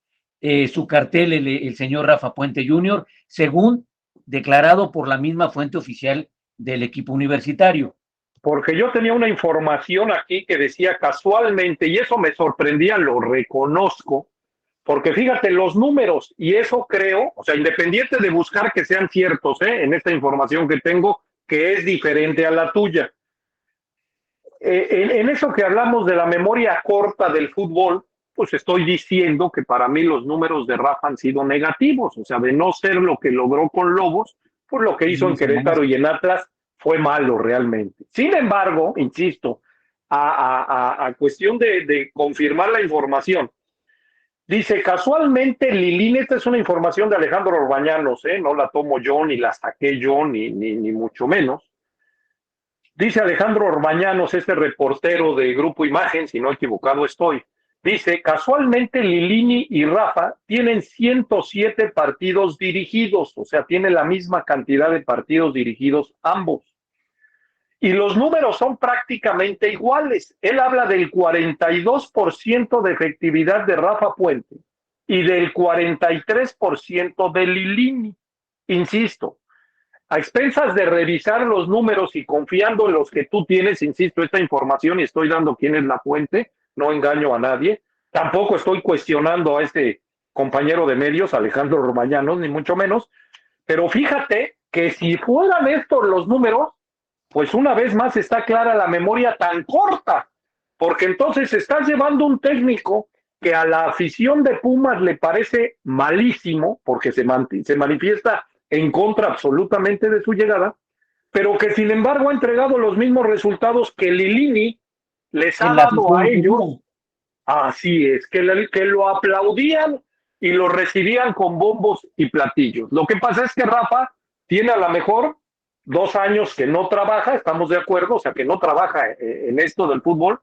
su cartel el señor Rafa Puente Jr., según declarado por la misma fuente oficial del equipo universitario. Porque yo tenía una información aquí que decía casualmente, y eso me sorprendía, lo reconozco, porque fíjate los números, y eso creo, o sea, independiente de buscar que sean ciertos, en esta información que tengo, que es diferente a la tuya. En eso que hablamos de la memoria corta del fútbol, pues estoy diciendo que para mí los números de Rafa han sido negativos, o sea, de no ser lo que logró con Lobos, pues lo que hizo en Querétaro y en Atlas fue malo realmente. Sin embargo, insisto, a cuestión de confirmar la información, dice, casualmente Lilini, esta es una información de Alejandro Orbañanos, no la tomo yo, ni la saqué yo, ni mucho menos. Dice Alejandro Orbañanos, este reportero de Grupo Imagen, si no equivocado estoy, dice, casualmente Lilini y Rafa tienen 107 partidos dirigidos, o sea, tienen la misma cantidad de partidos dirigidos ambos. Y los números son prácticamente iguales. Él habla del 42% de efectividad de Rafa Puente y del 43% de Lilini. Insisto, a expensas de revisar los números y confiando en los que tú tienes, insisto, esta información y estoy dando quién es la fuente, no engaño a nadie, tampoco estoy cuestionando a este compañero de medios, Alejandro Orbañanos, ni mucho menos, pero fíjate que si fueran estos los números, pues una vez más está clara la memoria tan corta, porque entonces estás llevando un técnico que a la afición de Pumas le parece malísimo, porque se manifiesta en contra absolutamente de su llegada, pero que sin embargo ha entregado los mismos resultados que Lilini les ha dado a ellos. Así es, que lo aplaudían y lo recibían con bombos y platillos. Lo que pasa es que Rafa tiene a lo mejor 2 años que no trabaja, estamos de acuerdo, o sea, que no trabaja en esto del fútbol,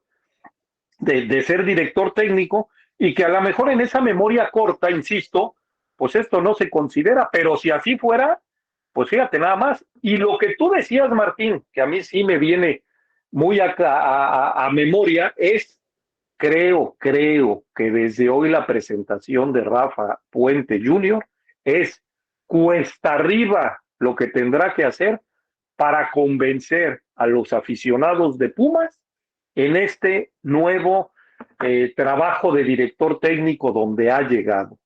de ser director técnico, y que a lo mejor en esa memoria corta, insisto, pues esto no se considera, pero si así fuera, pues fíjate nada más. Y lo que tú decías, Martín, que a mí sí me viene muy a memoria, es, creo que desde hoy la presentación de Rafa Puente Jr. es cuesta arriba lo que tendrá que hacer para convencer a los aficionados de Pumas en este nuevo trabajo de director técnico donde ha llegado.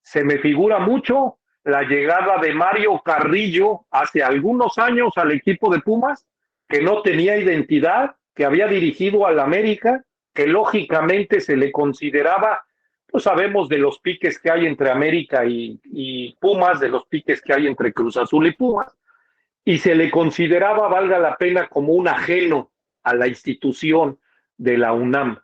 Se me figura mucho la llegada de Mario Carrillo hace algunos años al equipo de Pumas, que no tenía identidad, que había dirigido al América, que lógicamente se le consideraba, pues sabemos de los piques que hay entre América y Pumas, de los piques que hay entre Cruz Azul y Pumas, y se le consideraba, valga la pena, como un ajeno a la institución de la UNAM.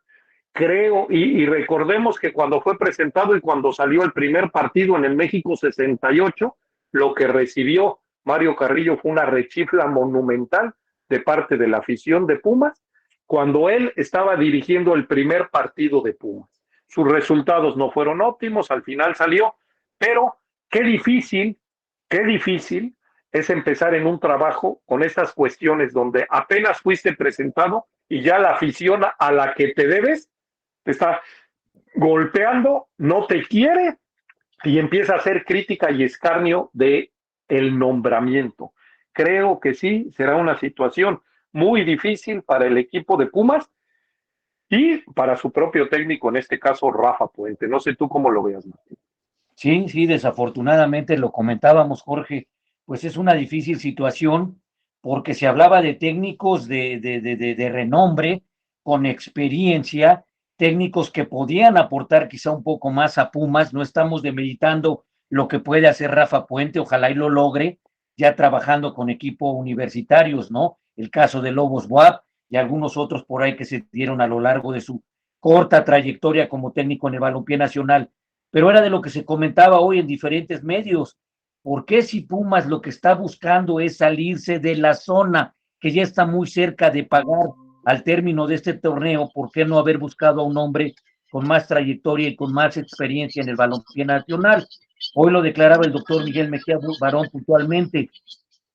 Creo, y recordemos que cuando fue presentado y cuando salió el primer partido en el México 68, lo que recibió Mario Carrillo fue una rechifla monumental de parte de la afición de Pumas, cuando él estaba dirigiendo el primer partido de Pumas. Sus resultados no fueron óptimos, al final salió, pero qué difícil es empezar en un trabajo con esas cuestiones donde apenas fuiste presentado y ya la afición a la que te debes te está golpeando, no te quiere y empieza a hacer crítica y escarnio de el nombramiento. Creo que sí, será una situación muy difícil para el equipo de Pumas y para su propio técnico, en este caso Rafa Puente. No sé tú cómo lo veas, Martín. Sí, sí, desafortunadamente lo comentábamos, Jorge, pues es una difícil situación porque se hablaba de técnicos de renombre, con experiencia, técnicos que podían aportar quizá un poco más a Pumas. No estamos demeritando lo que puede hacer Rafa Puente, ojalá y lo logre, ya trabajando con equipos universitarios, ¿no? El caso de Lobos BUAP y algunos otros por ahí que se dieron a lo largo de su corta trayectoria como técnico en el balompié nacional. Pero era de lo que se comentaba hoy en diferentes medios. ¿Por qué si Pumas lo que está buscando es salirse de la zona que ya está muy cerca de pagar al término de este torneo? ¿Por qué no haber buscado a un hombre con más trayectoria y con más experiencia en el balompié nacional? Hoy lo declaraba el doctor Miguel Mejía Barón puntualmente.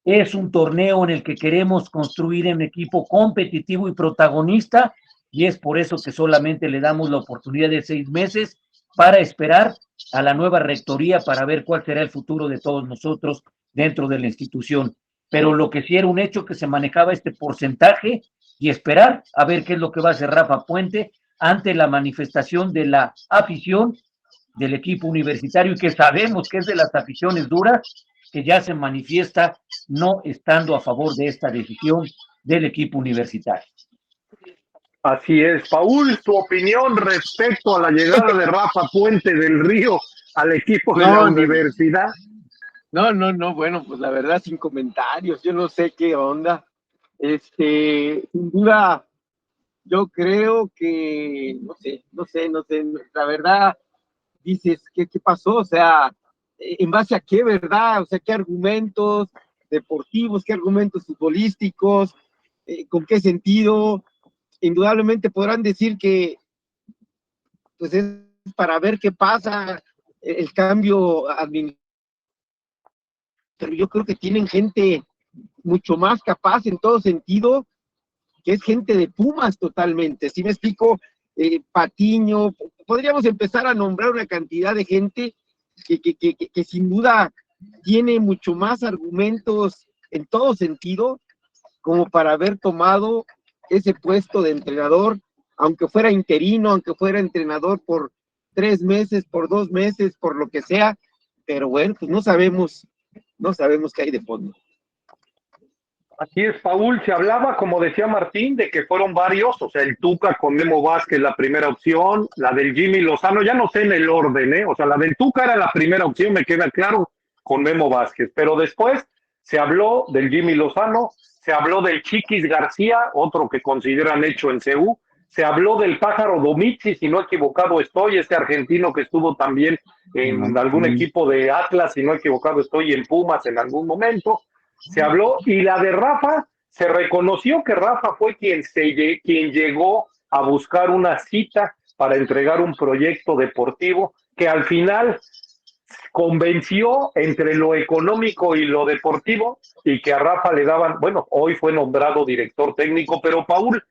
Es un torneo en el que queremos construir un equipo competitivo y protagonista, y es por eso que solamente le damos la oportunidad de 6 meses para esperar a la nueva rectoría para ver cuál será el futuro de todos nosotros dentro de la institución. Pero lo que sí era un hecho que se manejaba este porcentaje y esperar a ver qué es lo que va a hacer Rafa Puente ante la manifestación de la afición del equipo universitario, y que sabemos que es de las aficiones duras, que ya se manifiesta no estando a favor de esta decisión del equipo universitario. Así es. Paul, tu opinión respecto a la llegada de Rafa Puente del Río al equipo de la universidad. No, bueno, pues la verdad sin comentarios, yo no sé qué onda. Sin duda, yo creo que, no sé, la verdad, dices, ¿qué pasó? O sea, ¿en base a qué, verdad? O sea, ¿qué argumentos deportivos, qué argumentos futbolísticos, con qué sentido? Indudablemente podrán decir que pues es para ver qué pasa el cambio administrativo, pero yo creo que tienen gente mucho más capaz en todo sentido, que es gente de Pumas totalmente. ¿Sí me explico? Patiño, podríamos empezar a nombrar una cantidad de gente que sin duda tiene mucho más argumentos en todo sentido como para haber tomado ese puesto de entrenador, aunque fuera interino, aunque fuera entrenador por 3 meses, por 2 meses, por lo que sea, pero bueno, pues no sabemos qué hay de fondo. Así es, Paul, se hablaba, como decía Martín, de que fueron varios, o sea, el Tuca con Memo Vázquez la primera opción, la del Jimmy Lozano, ya no sé en el orden, o sea, la del Tuca era la primera opción, me queda claro, con Memo Vázquez, pero después se habló del Jimmy Lozano, se habló del Chiquis García, otro que consideran hecho en CU, se habló del Pájaro Domizzi, si no equivocado estoy, este argentino que estuvo también en algún equipo de Atlas, si no equivocado estoy, en Pumas en algún momento. Se habló, y la de Rafa, se reconoció que Rafa fue quien llegó a buscar una cita para entregar un proyecto deportivo que al final convenció entre lo económico y lo deportivo, y que a Rafa le daban, bueno, hoy fue nombrado director técnico, pero Paul,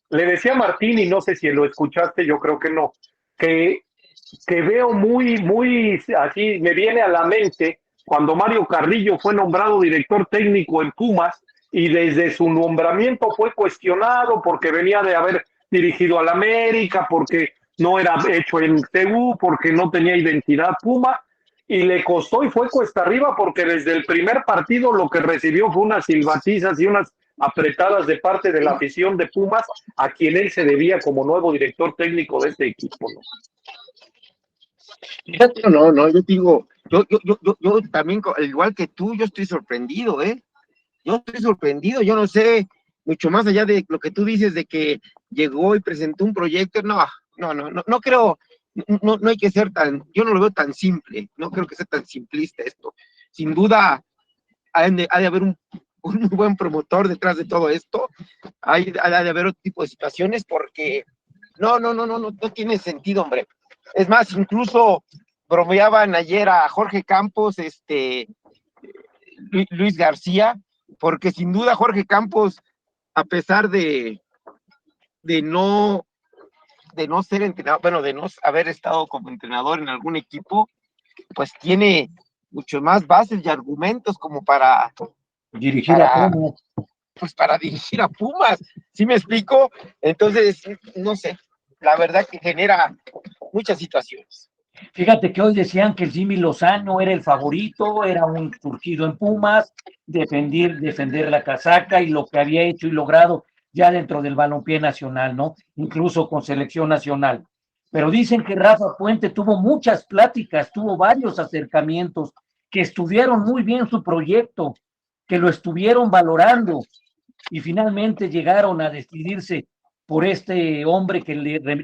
le decía a Martín, y no sé si lo escuchaste, yo creo que no, que veo muy así, me viene a la mente cuando Mario Carrillo fue nombrado director técnico en Pumas y desde su nombramiento fue cuestionado porque venía de haber dirigido al América, porque no era hecho en CU, porque no tenía identidad Puma, y le costó y fue cuesta arriba porque desde el primer partido lo que recibió fue unas silbatizas y unas apretadas de parte de la afición de Pumas, a quien él se debía como nuevo director técnico de este equipo, ¿no? No, yo digo, yo también, al igual que tú, yo estoy sorprendido, yo estoy sorprendido, yo no sé, mucho más allá de lo que tú dices de que llegó y presentó un proyecto, no creo, no hay que ser yo no lo veo tan simple, no creo que sea tan simplista esto. Sin duda, ha de haber un muy buen promotor detrás de todo esto, ha de haber otro tipo de situaciones, porque no tiene sentido, hombre. Es más, incluso bromeaban ayer a Jorge Campos, Luis García, porque sin duda Jorge Campos, a pesar de no ser entrenador, bueno, de no haber estado como entrenador en algún equipo, pues tiene mucho más bases y argumentos como para dirigir a Pumas. Pues para dirigir a Pumas, ¿sí me explico? Entonces, no sé, la verdad que genera muchas situaciones. Fíjate que hoy decían que el Jimmy Lozano era el favorito, era un surgido en Pumas, defender la casaca y lo que había hecho y logrado ya dentro del balompié nacional, ¿no? Incluso con selección nacional. Pero dicen que Rafa Puente tuvo muchas pláticas, tuvo varios acercamientos, que estudiaron muy bien su proyecto, que lo estuvieron valorando y finalmente llegaron a decidirse por este hombre que,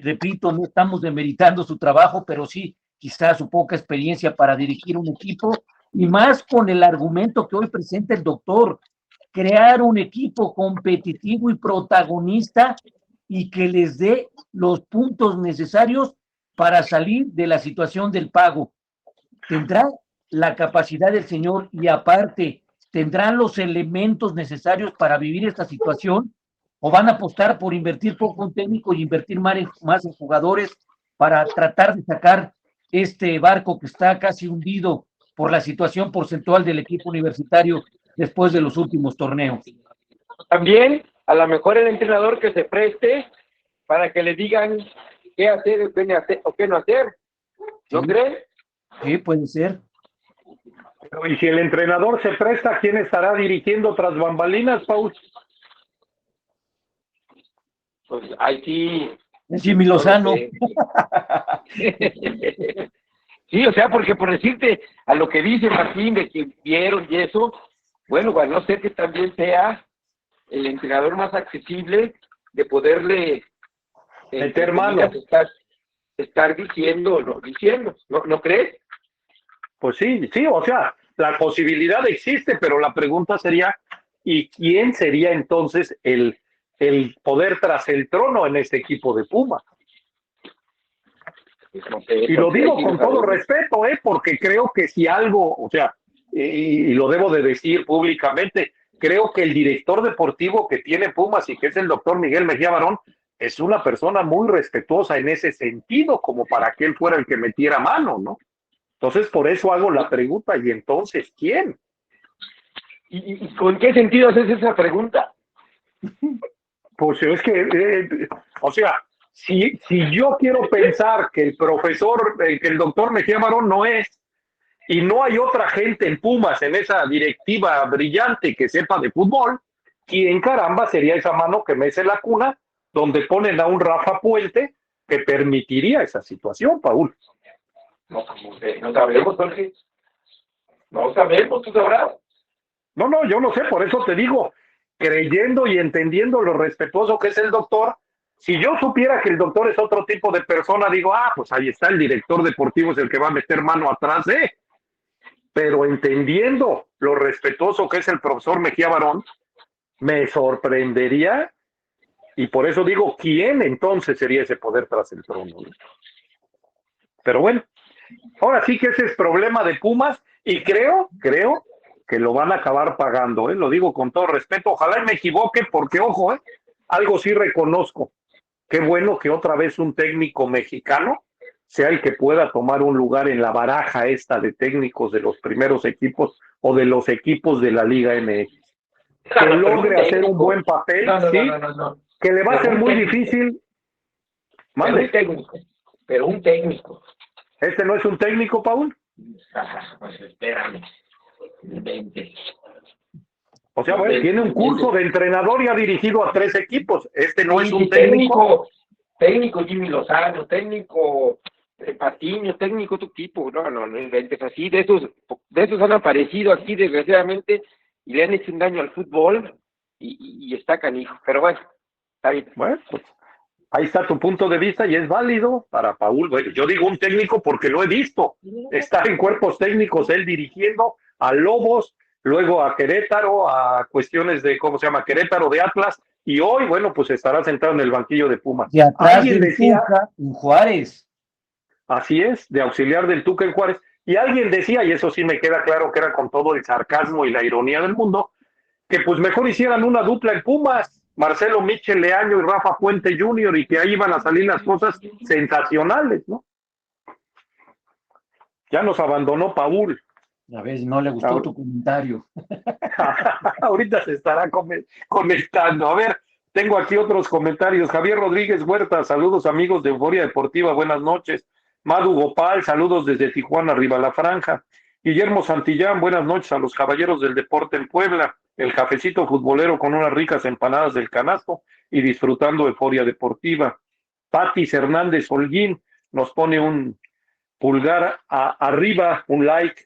repito, no estamos demeritando su trabajo, pero sí quizás su poca experiencia para dirigir un equipo, y más con el argumento que hoy presenta el doctor, crear un equipo competitivo y protagonista y que les dé los puntos necesarios para salir de la situación del pago. ¿Tendrá la capacidad del señor y aparte tendrán los elementos necesarios para vivir esta situación? ¿O van a apostar por invertir poco en técnico y invertir más en jugadores para tratar de sacar este barco que está casi hundido por la situación porcentual del equipo universitario después de los últimos torneos? También, a lo mejor el entrenador que se preste para que le digan qué hacer o qué no hacer. ¿No crees? Sí, puede ser. Pero, y si el entrenador se presta, ¿quién estará dirigiendo tras bambalinas, Paul? Pues ahí sí. Jimmy Lozano. Sí, o sea, porque por decirte a lo que dice Martín de que vieron y eso, bueno, a no ser que también sea el entrenador más accesible de poderle meter mano. Estar diciendo, ¿no crees? Pues sí, o sea, la posibilidad existe, pero la pregunta sería, ¿y quién sería entonces el poder tras el trono en este equipo de Pumas? Y lo digo con todo respeto, porque creo que si algo, o sea, y lo debo de decir públicamente, creo que el director deportivo que tiene Pumas y que es el doctor Miguel Mejía Barón, es una persona muy respetuosa en ese sentido, como para que él fuera el que metiera mano, ¿no? Entonces, por eso hago la pregunta, ¿y entonces quién? ¿Y con qué sentido haces esa pregunta? Pues es que, o sea, si yo quiero pensar que que el doctor Mejía Barón no es, y no hay otra gente en Pumas en esa directiva brillante que sepa de fútbol, ¿quién caramba sería esa mano que mece la cuna donde ponen a un Rafa Puente que permitiría esa situación, Paul? No sabemos, Jorge. No sabemos, tú sabrás. No, yo no sé, por eso te digo, creyendo y entendiendo lo respetuoso que es el doctor, si yo supiera que el doctor es otro tipo de persona, digo, pues ahí está el director deportivo, es el que va a meter mano atrás de. Pero entendiendo lo respetuoso que es el profesor Mejía Barón, me sorprendería, y por eso digo, ¿quién entonces sería ese poder tras el trono? Pero bueno, ahora sí que ese es problema de Pumas, y creo que lo van a acabar pagando, lo digo con todo respeto, ojalá y me equivoque, porque ojo, algo sí reconozco, qué bueno que otra vez un técnico mexicano sea el que pueda tomar un lugar en la baraja esta de técnicos de los primeros equipos o de los equipos de la Liga MX. Que logre hacer un buen papel, ¿sí? Que le va a ser muy difícil. Pero un técnico. ¿Este no es un técnico, Paul? Pues espérame. 20. O sea, bueno, tiene un curso de entrenador y ha dirigido a 3 equipos. Este no es Sí, un técnico. técnico Jimmy Lozano, técnico Patiño, técnico tu tipo, no inventes así, de esos han aparecido aquí desgraciadamente y le han hecho un daño al fútbol y está canijo, pero bueno, está bien. Bueno, pues ahí está tu punto de vista y es válido para Paul. Bueno, yo digo un técnico porque lo he visto. Está en cuerpos técnicos, él dirigiendo a Lobos, luego a Querétaro, a cuestiones de, ¿cómo se llama? Querétaro de Atlas, y hoy, bueno, pues estará sentado en el banquillo de Pumas. Y atrás Alguien del decía, Tuca, en Juárez. así es, de auxiliar del Tuca en Juárez, y alguien decía, y eso sí me queda claro que era con todo el sarcasmo y la ironía del mundo, que pues mejor hicieran una dupla en Pumas, Marcelo Michel Leaño y Rafa Puente Jr., y que ahí iban a salir las cosas sensacionales, ¿no? Ya nos abandonó Paul. A ver, no le gustó tu comentario. Ahorita se estará conectando. A ver, tengo aquí otros comentarios. Javier Rodríguez Huerta, saludos amigos de Euforia Deportiva, buenas noches. Madu Gopal, saludos desde Tijuana, arriba la franja. Guillermo Santillán, buenas noches a los caballeros del deporte en Puebla. El cafecito futbolero con unas ricas empanadas del canasto y disfrutando Euforia Deportiva. Patis Hernández Holguín nos pone un pulgar arriba, un like.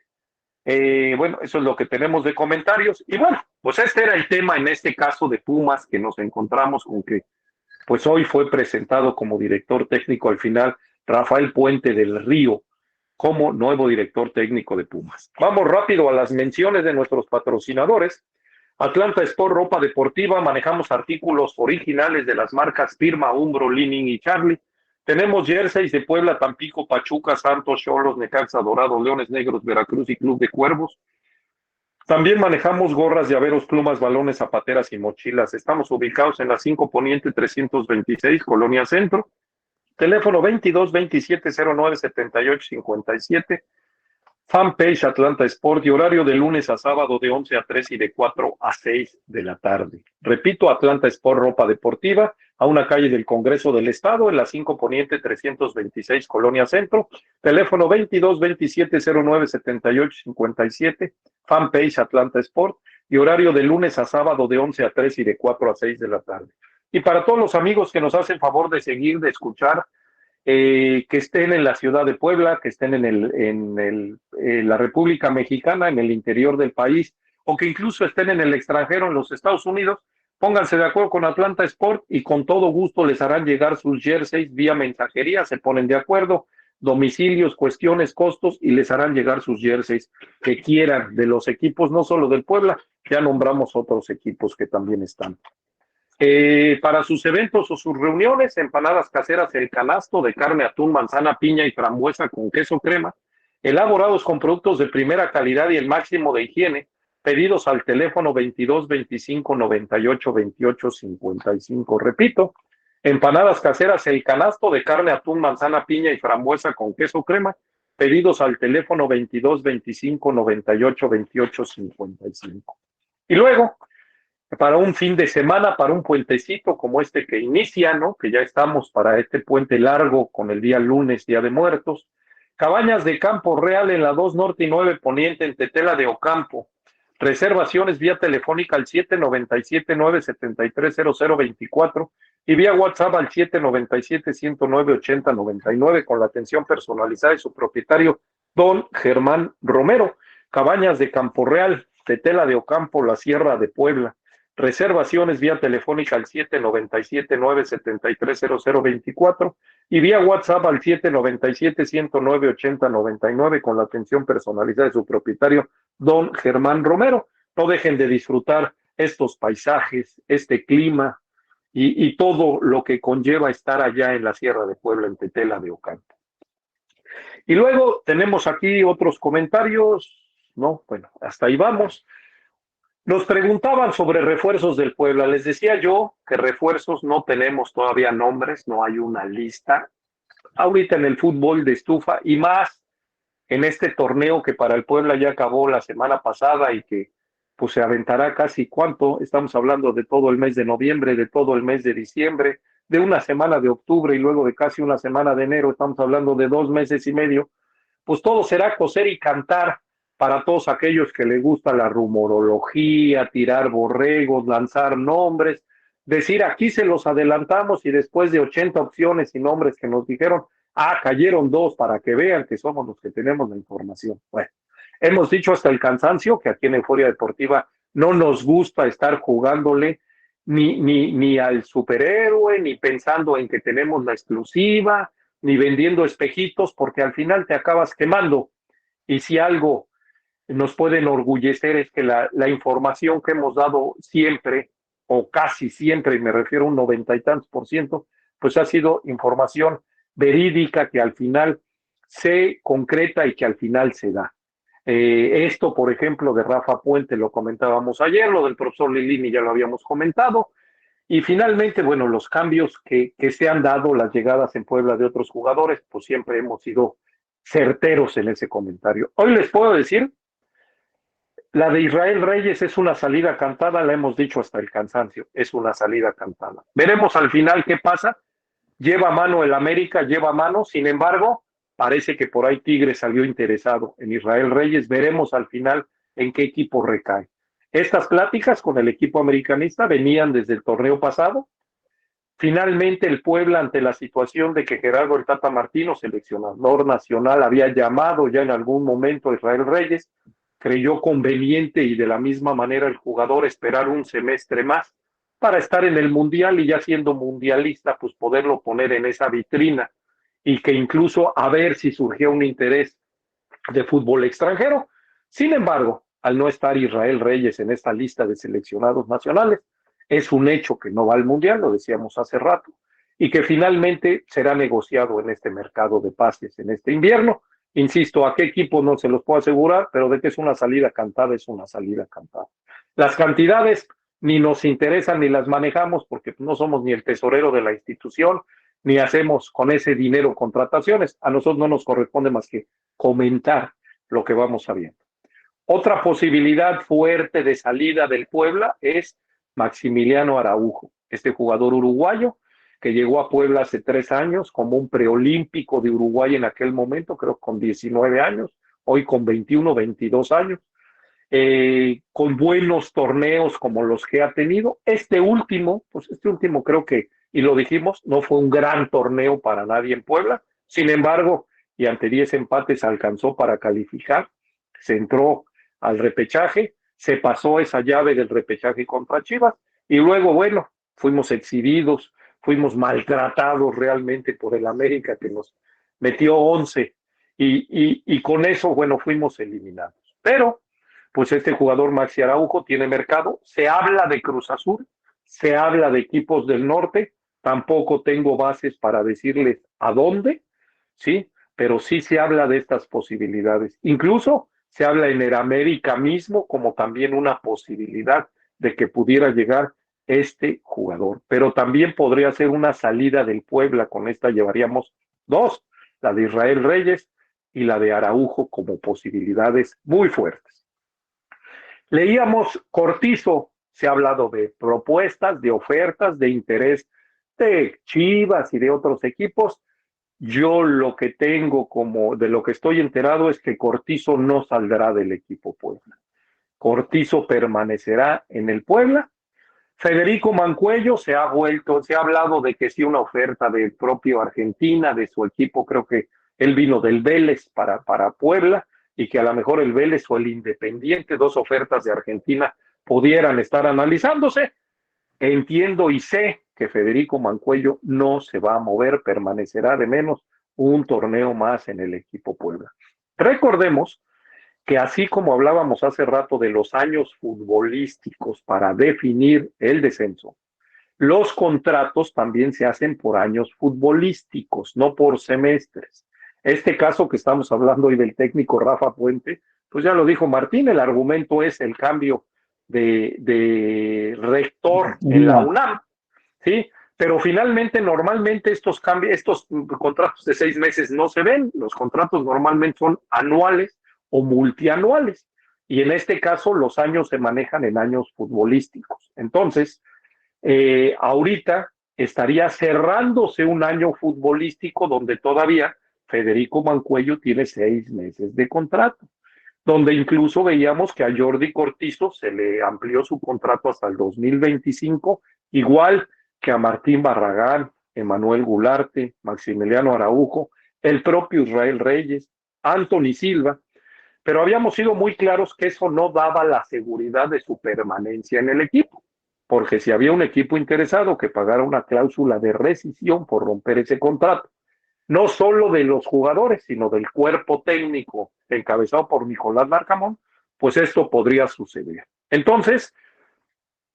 Bueno, eso es lo que tenemos de comentarios. Y bueno, pues este era el tema en este caso de Pumas, que nos encontramos con que, pues hoy fue presentado como director técnico al final Rafael Puente del Río como nuevo director técnico de Pumas. Vamos rápido a las menciones de nuestros patrocinadores. Atlanta Sport Ropa Deportiva, manejamos artículos originales de las marcas Firma, Umbro, Leaning y Charlie. Tenemos jerseys de Puebla, Tampico, Pachuca, Santos, Xolos, Necaxa, Dorado, Leones Negros, Veracruz y Club de Cuervos. También manejamos gorras, llaveros, plumas, balones, zapateras y mochilas. Estamos ubicados en la 5 Poniente 326, Colonia Centro. Teléfono 22 27 09 78 57. Fanpage Atlanta Sport y horario de lunes a sábado de 11 a 3 y de 4 a 6 de la tarde. Repito, Atlanta Sport Ropa Deportiva, a una calle del Congreso del Estado, en la 5 Poniente 326, Colonia Centro. Teléfono 22 27 09 78 57. Fanpage Atlanta Sport y horario de lunes a sábado de 11 a 3 y de 4 a 6 de la tarde. Y para todos los amigos que nos hacen favor de seguir, de escuchar, que estén en la ciudad de Puebla, que estén en la República Mexicana, en el interior del país, o que incluso estén en el extranjero, en los Estados Unidos, pónganse de acuerdo con Atlanta Sport y con todo gusto les harán llegar sus jerseys vía mensajería, se ponen de acuerdo, domicilios, cuestiones, costos, y les harán llegar sus jerseys que quieran de los equipos, no solo del Puebla, ya nombramos otros equipos que también están. Para sus eventos o sus reuniones, empanadas caseras El Canasto de carne, atún, manzana, piña y frambuesa con queso crema, elaborados con productos de primera calidad y el máximo de higiene, pedidos al teléfono 22 25 98 28 55. Repito, empanadas caseras El Canasto de carne, atún, manzana, piña y frambuesa con queso crema, pedidos al teléfono 22 25 98 28 55. Y luego, para un fin de semana, para un puentecito como este que inicia, ¿no? Que ya estamos para este puente largo con el día lunes, Día de Muertos. Cabañas de Campo Real en la 2 Norte y 9 Poniente en Tetela de Ocampo. Reservaciones vía telefónica al 797-973-0024 y vía WhatsApp al 797-109-8099 con la atención personalizada de su propietario, don Germán Romero. Cabañas de Campo Real, Tetela de Ocampo, la Sierra de Puebla. Reservaciones vía telefónica al 797-973-0024 y vía WhatsApp al 797-109-8099 con la atención personalizada de su propietario, don Germán Romero. No dejen de disfrutar estos paisajes, este clima y todo lo que conlleva estar allá en la Sierra de Puebla, en Tetela de Ocampo. Y luego tenemos aquí otros comentarios, ¿no? Bueno, hasta ahí vamos. Nos preguntaban sobre refuerzos del Puebla. Les decía yo que refuerzos no tenemos todavía nombres, no hay una lista. Ahorita en el fútbol de estufa y más en este torneo que para el Puebla ya acabó la semana pasada y que pues se aventará casi ¿cuánto? Estamos hablando de todo el mes de noviembre, de todo el mes de diciembre, de una semana de octubre y luego de casi una semana de enero. Estamos hablando de 2 meses y medio. Pues todo será coser y cantar para todos aquellos que les gusta la rumorología, tirar borregos, lanzar nombres, decir aquí se los adelantamos y después de 80 opciones y nombres que nos dijeron, cayeron 2 para que vean que somos los que tenemos la información. Bueno, hemos dicho hasta el cansancio que aquí en Euforia Deportiva no nos gusta estar jugándole ni al superhéroe, ni pensando en que tenemos la exclusiva, ni vendiendo espejitos, porque al final te acabas quemando. Y si algo nos puede enorgullecer es que la información que hemos dado siempre, o casi siempre, y me refiero a un 90 y tantos %, pues ha sido información verídica que al final se concreta y que al final se da. Esto, por ejemplo, de Rafa Puente lo comentábamos ayer, lo del profesor Lilini ya lo habíamos comentado, y finalmente, bueno, los cambios que se han dado, las llegadas en Puebla de otros jugadores, pues siempre hemos sido certeros en ese comentario. Hoy les puedo decir, la de Israel Reyes es una salida cantada, la hemos dicho hasta el cansancio, es una salida cantada. Veremos al final qué pasa. Lleva mano el América, lleva mano, sin embargo, parece que por ahí Tigre salió interesado en Israel Reyes. Veremos al final en qué equipo recae. Estas pláticas con el equipo americanista venían desde el torneo pasado. Finalmente el Puebla, ante la situación de que Gerardo el Tata Martino, seleccionador nacional, había llamado ya en algún momento a Israel Reyes, creyó conveniente y de la misma manera el jugador esperar un semestre más para estar en el Mundial y ya siendo mundialista, pues poderlo poner en esa vitrina y que incluso a ver si surgía un interés de fútbol extranjero. Sin embargo, al no estar Israel Reyes en esta lista de seleccionados nacionales, es un hecho que no va al Mundial, lo decíamos hace rato, y que finalmente será negociado en este mercado de pases en este invierno. Insisto, a qué equipo no se los puedo asegurar, pero de que es una salida cantada, es una salida cantada. Las cantidades ni nos interesan ni las manejamos porque no somos ni el tesorero de la institución, ni hacemos con ese dinero contrataciones. A nosotros no nos corresponde más que comentar lo que vamos sabiendo. Otra posibilidad fuerte de salida del Puebla es Maximiliano Araujo, este jugador uruguayo que llegó a Puebla hace 3 años como un preolímpico de Uruguay en aquel momento, creo con 19 años, hoy con 21, 22 años, con buenos torneos como los que ha tenido. Este último creo que, y lo dijimos, no fue un gran torneo para nadie en Puebla, sin embargo, y ante 10 empates alcanzó para calificar, se entró al repechaje, se pasó esa llave del repechaje contra Chivas, y luego, bueno, fuimos exhibidos, fuimos maltratados realmente por el América que nos metió 11 y con eso, bueno, fuimos eliminados. Pero, pues este jugador Maxi Araujo tiene mercado, se habla de Cruz Azul, se habla de equipos del norte, tampoco tengo bases para decirles a dónde, ¿sí? Pero sí se habla de estas posibilidades. Incluso se habla en el América mismo como también una posibilidad de que pudiera llegar este jugador, pero también podría ser una salida del Puebla. Con esta llevaríamos 2, la de Israel Reyes y la de Araujo, como posibilidades muy fuertes. Leíamos Cortizo, se ha hablado de propuestas, de ofertas, de interés de Chivas y de otros equipos. Yo lo que tengo de lo que estoy enterado es que Cortizo no saldrá del equipo Puebla. Cortizo permanecerá en el Puebla. Federico Mancuello se ha hablado de que sí una oferta del propio Argentina, de su equipo, creo que él vino del Vélez para Puebla, y que a lo mejor el Vélez o el Independiente, 2 ofertas de Argentina, pudieran estar analizándose. Entiendo y sé que Federico Mancuello no se va a mover, permanecerá de menos un torneo más en el equipo Puebla. Recordemos que así como hablábamos hace rato de los años futbolísticos para definir el descenso, los contratos también se hacen por años futbolísticos, no por semestres. Este caso que estamos hablando hoy del técnico Rafa Puente, pues ya lo dijo Martín, el argumento es el cambio de rector en la UNAM, ¿sí? Pero finalmente, normalmente estos contratos de 6 meses no se ven, los contratos normalmente son anuales o multianuales, y en este caso los años se manejan en años futbolísticos. Entonces, ahorita estaría cerrándose un año futbolístico donde todavía Federico Mancuello tiene 6 meses de contrato. donde incluso veíamos que a Jordi Cortizo se le amplió su contrato hasta el 2025, igual que a Martín Barragán, Emanuel Gularte, Maximiliano Araujo, el propio Israel Reyes, Anthony Silva, pero habíamos sido muy claros que eso no daba la seguridad de su permanencia en el equipo, porque si había un equipo interesado que pagara una cláusula de rescisión por romper ese contrato, no solo de los jugadores, sino del cuerpo técnico encabezado por Nicolás Larcamón, pues esto podría suceder. Entonces,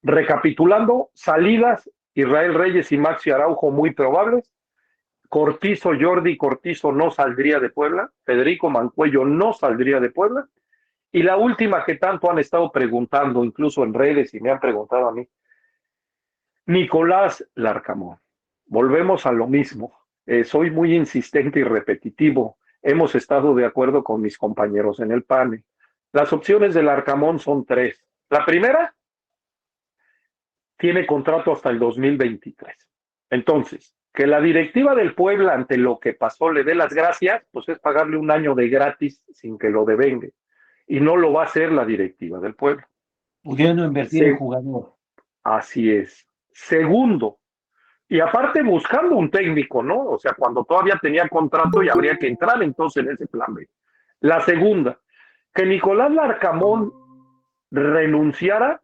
recapitulando, salidas, Israel Reyes y Maxi Araujo muy probables, Jordi Cortizo no saldría de Puebla, Federico Mancuello no saldría de Puebla, y la última que tanto han estado preguntando, incluso en redes, y me han preguntado a mí, Nicolás Larcamón. Volvemos a lo mismo. Soy muy insistente y repetitivo. Hemos estado de acuerdo con mis compañeros en el panel. Las opciones del Larcamón son tres. La primera, tiene contrato hasta el 2023. Entonces, que la directiva del Puebla, ante lo que pasó, le dé las gracias, pues es pagarle un año de gratis sin que lo devengue. Y no lo va a hacer la directiva del Puebla. Pudiendo invertir en jugador. Así es. Segundo, y aparte buscando un técnico, ¿no? O sea, cuando todavía tenía contrato y habría que entrar entonces en ese plan B. La segunda, que Nicolás Larcamón renunciara,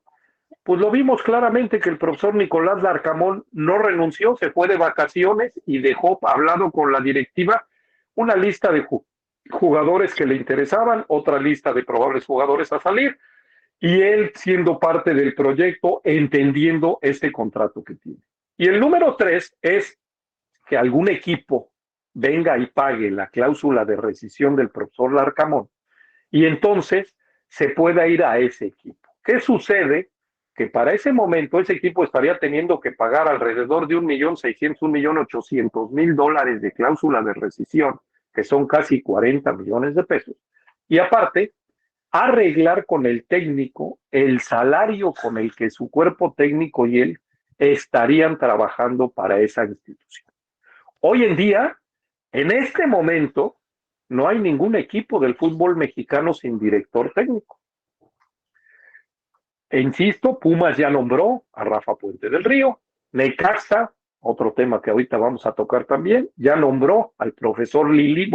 pues lo vimos claramente que el profesor Nicolás Larcamón no renunció, se fue de vacaciones y dejó hablado con la directiva una lista de jugadores que le interesaban, otra lista de probables jugadores a salir, y él siendo parte del proyecto, entendiendo este contrato que tiene. Y el número 3 es que algún equipo venga y pague la cláusula de rescisión del profesor Larcamón y entonces se pueda ir a ese equipo. ¿Qué sucede? Que para ese momento ese equipo estaría teniendo que pagar alrededor de $1.600.000, $1.800.000 de cláusula de rescisión, que son casi 40 millones de pesos. Y aparte, arreglar con el técnico el salario con el que su cuerpo técnico y él estarían trabajando para esa institución. Hoy en día, en este momento, no hay ningún equipo del fútbol mexicano sin director técnico. E insisto, Pumas ya nombró a Rafa Puente del Río, Necaxa, otro tema que ahorita vamos a tocar también, ya nombró al profesor Lili,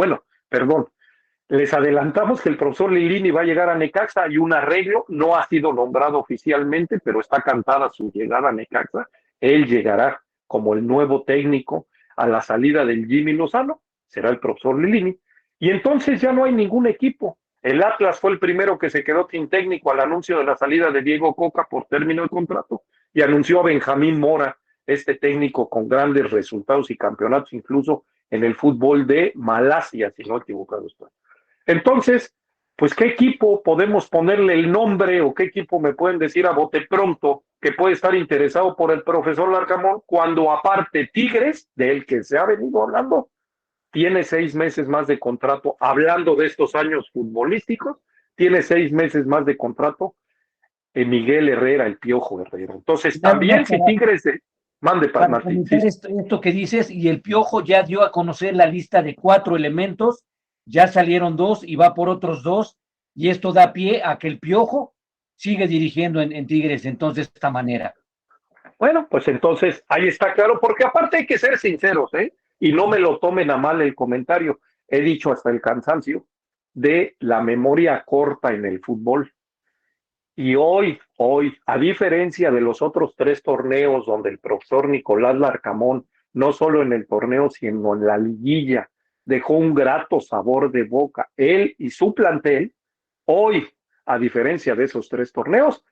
les adelantamos que el profesor Lilini va a llegar a Necaxa, hay un arreglo, no ha sido nombrado oficialmente, pero está cantada su llegada a Necaxa. Él llegará como el nuevo técnico a la salida del Jimmy Lozano, será el profesor Lilini, y entonces ya no hay ningún equipo. El Atlas fue el primero que se quedó sin técnico al anuncio de la salida de Diego Coca por término de contrato, y anunció a Benjamín Mora, este técnico con grandes resultados y campeonatos, incluso en el fútbol de Malasia, si no equivocado estoy. Entonces, pues, ¿qué equipo podemos ponerle el nombre o qué equipo me pueden decir a bote pronto que puede estar interesado por el profesor Larcamón cuando aparte Tigres, del que se ha venido hablando, tiene 6 meses más de contrato, hablando de estos años futbolísticos, tiene 6 meses más de contrato en Miguel Herrera, el Piojo Herrera. Entonces, también si Tigres mande para Martín. Sí. Esto que dices, y el Piojo ya dio a conocer la lista de 4 elementos, ya salieron 2 y va por otros 2, y esto da pie a que el Piojo sigue dirigiendo en Tigres entonces de esta manera. Bueno, pues entonces ahí está claro, porque aparte hay que ser sinceros, y no me lo tomen a mal el comentario, he dicho hasta el cansancio, de la memoria corta en el fútbol. Y hoy, a diferencia de los otros 3 torneos donde el profesor Nicolás Larcamón, no solo en el torneo, sino en la liguilla, dejó un grato sabor de boca, él y su plantel, hoy, a diferencia de esos 3 torneos,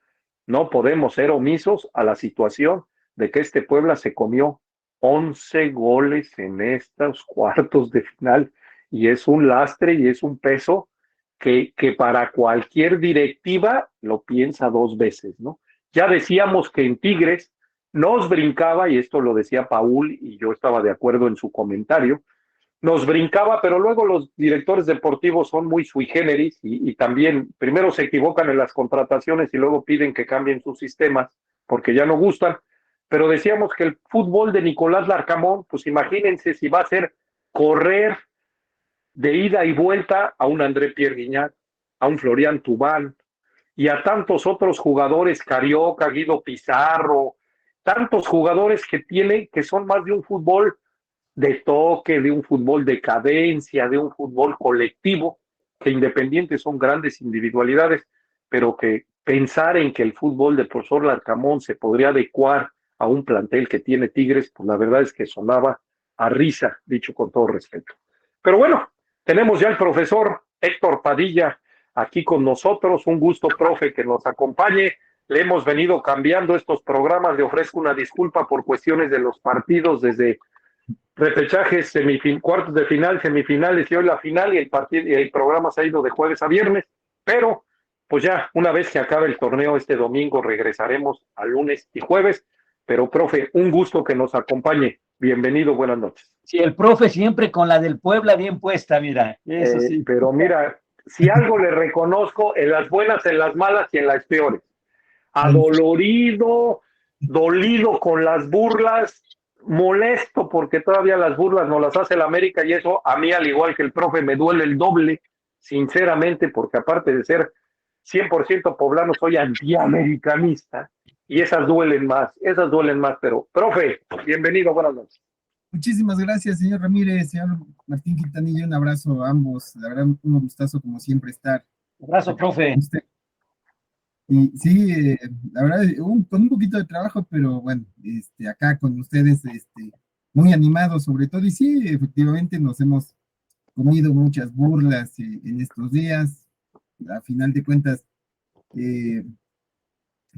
no podemos ser omisos a la situación de que este Puebla se comió 11 goles en estos cuartos de final, y es un lastre y es un peso que para cualquier directiva lo piensa 2 veces, ¿no? Ya decíamos que en Tigres nos brincaba, y esto lo decía Paul, y yo estaba de acuerdo en su comentario, nos brincaba, pero luego los directores deportivos son muy sui generis y también primero se equivocan en las contrataciones y luego piden que cambien sus sistemas porque ya no gustan. Pero decíamos que el fútbol de Nicolás Larcamón, pues imagínense si va a ser correr de ida y vuelta a un André Pierre Guignac, a un Florian Tubán y a tantos otros jugadores, Carioca, Guido Pizarro, tantos jugadores que son más de un fútbol de toque, de un fútbol de cadencia, de un fútbol colectivo, que Independiente son grandes individualidades, pero que pensar en que el fútbol del profesor Larcamón se podría adecuar a un plantel que tiene Tigres, pues la verdad es que sonaba a risa, dicho con todo respeto. Pero bueno, tenemos ya al profesor Héctor Padilla aquí con nosotros. Un gusto, profe, que nos acompañe. Le hemos venido cambiando estos programas. Le ofrezco una disculpa por cuestiones de los partidos desde repechajes, cuartos de final, semifinales y hoy la final, y el programa se ha ido de jueves a viernes, pero pues ya una vez que acabe el torneo este domingo regresaremos a lunes y jueves. Pero profe, un gusto que nos acompañe. Bienvenido, buenas noches. Sí, el profe siempre con la del Puebla bien puesta, mira. Eso sí. Pero mira, si algo le reconozco, en las buenas, en las malas y en las peores. Adolorido, dolido con las burlas, molesto porque todavía las burlas no las hace el América, y eso a mí, al igual que el profe, me duele el doble, sinceramente, porque aparte de ser 100% poblano, soy antiamericanista, y esas duelen más, pero profe, bienvenido, buenas noches. Muchísimas gracias, señor Ramírez, señor Martín Quintanilla, un abrazo a ambos, la verdad, un gustazo como siempre estar. Un abrazo, profe. Y sí, la verdad, con un poquito de trabajo, pero bueno, acá con ustedes, muy animados sobre todo, y sí, efectivamente nos hemos comido muchas burlas en estos días. A final de cuentas,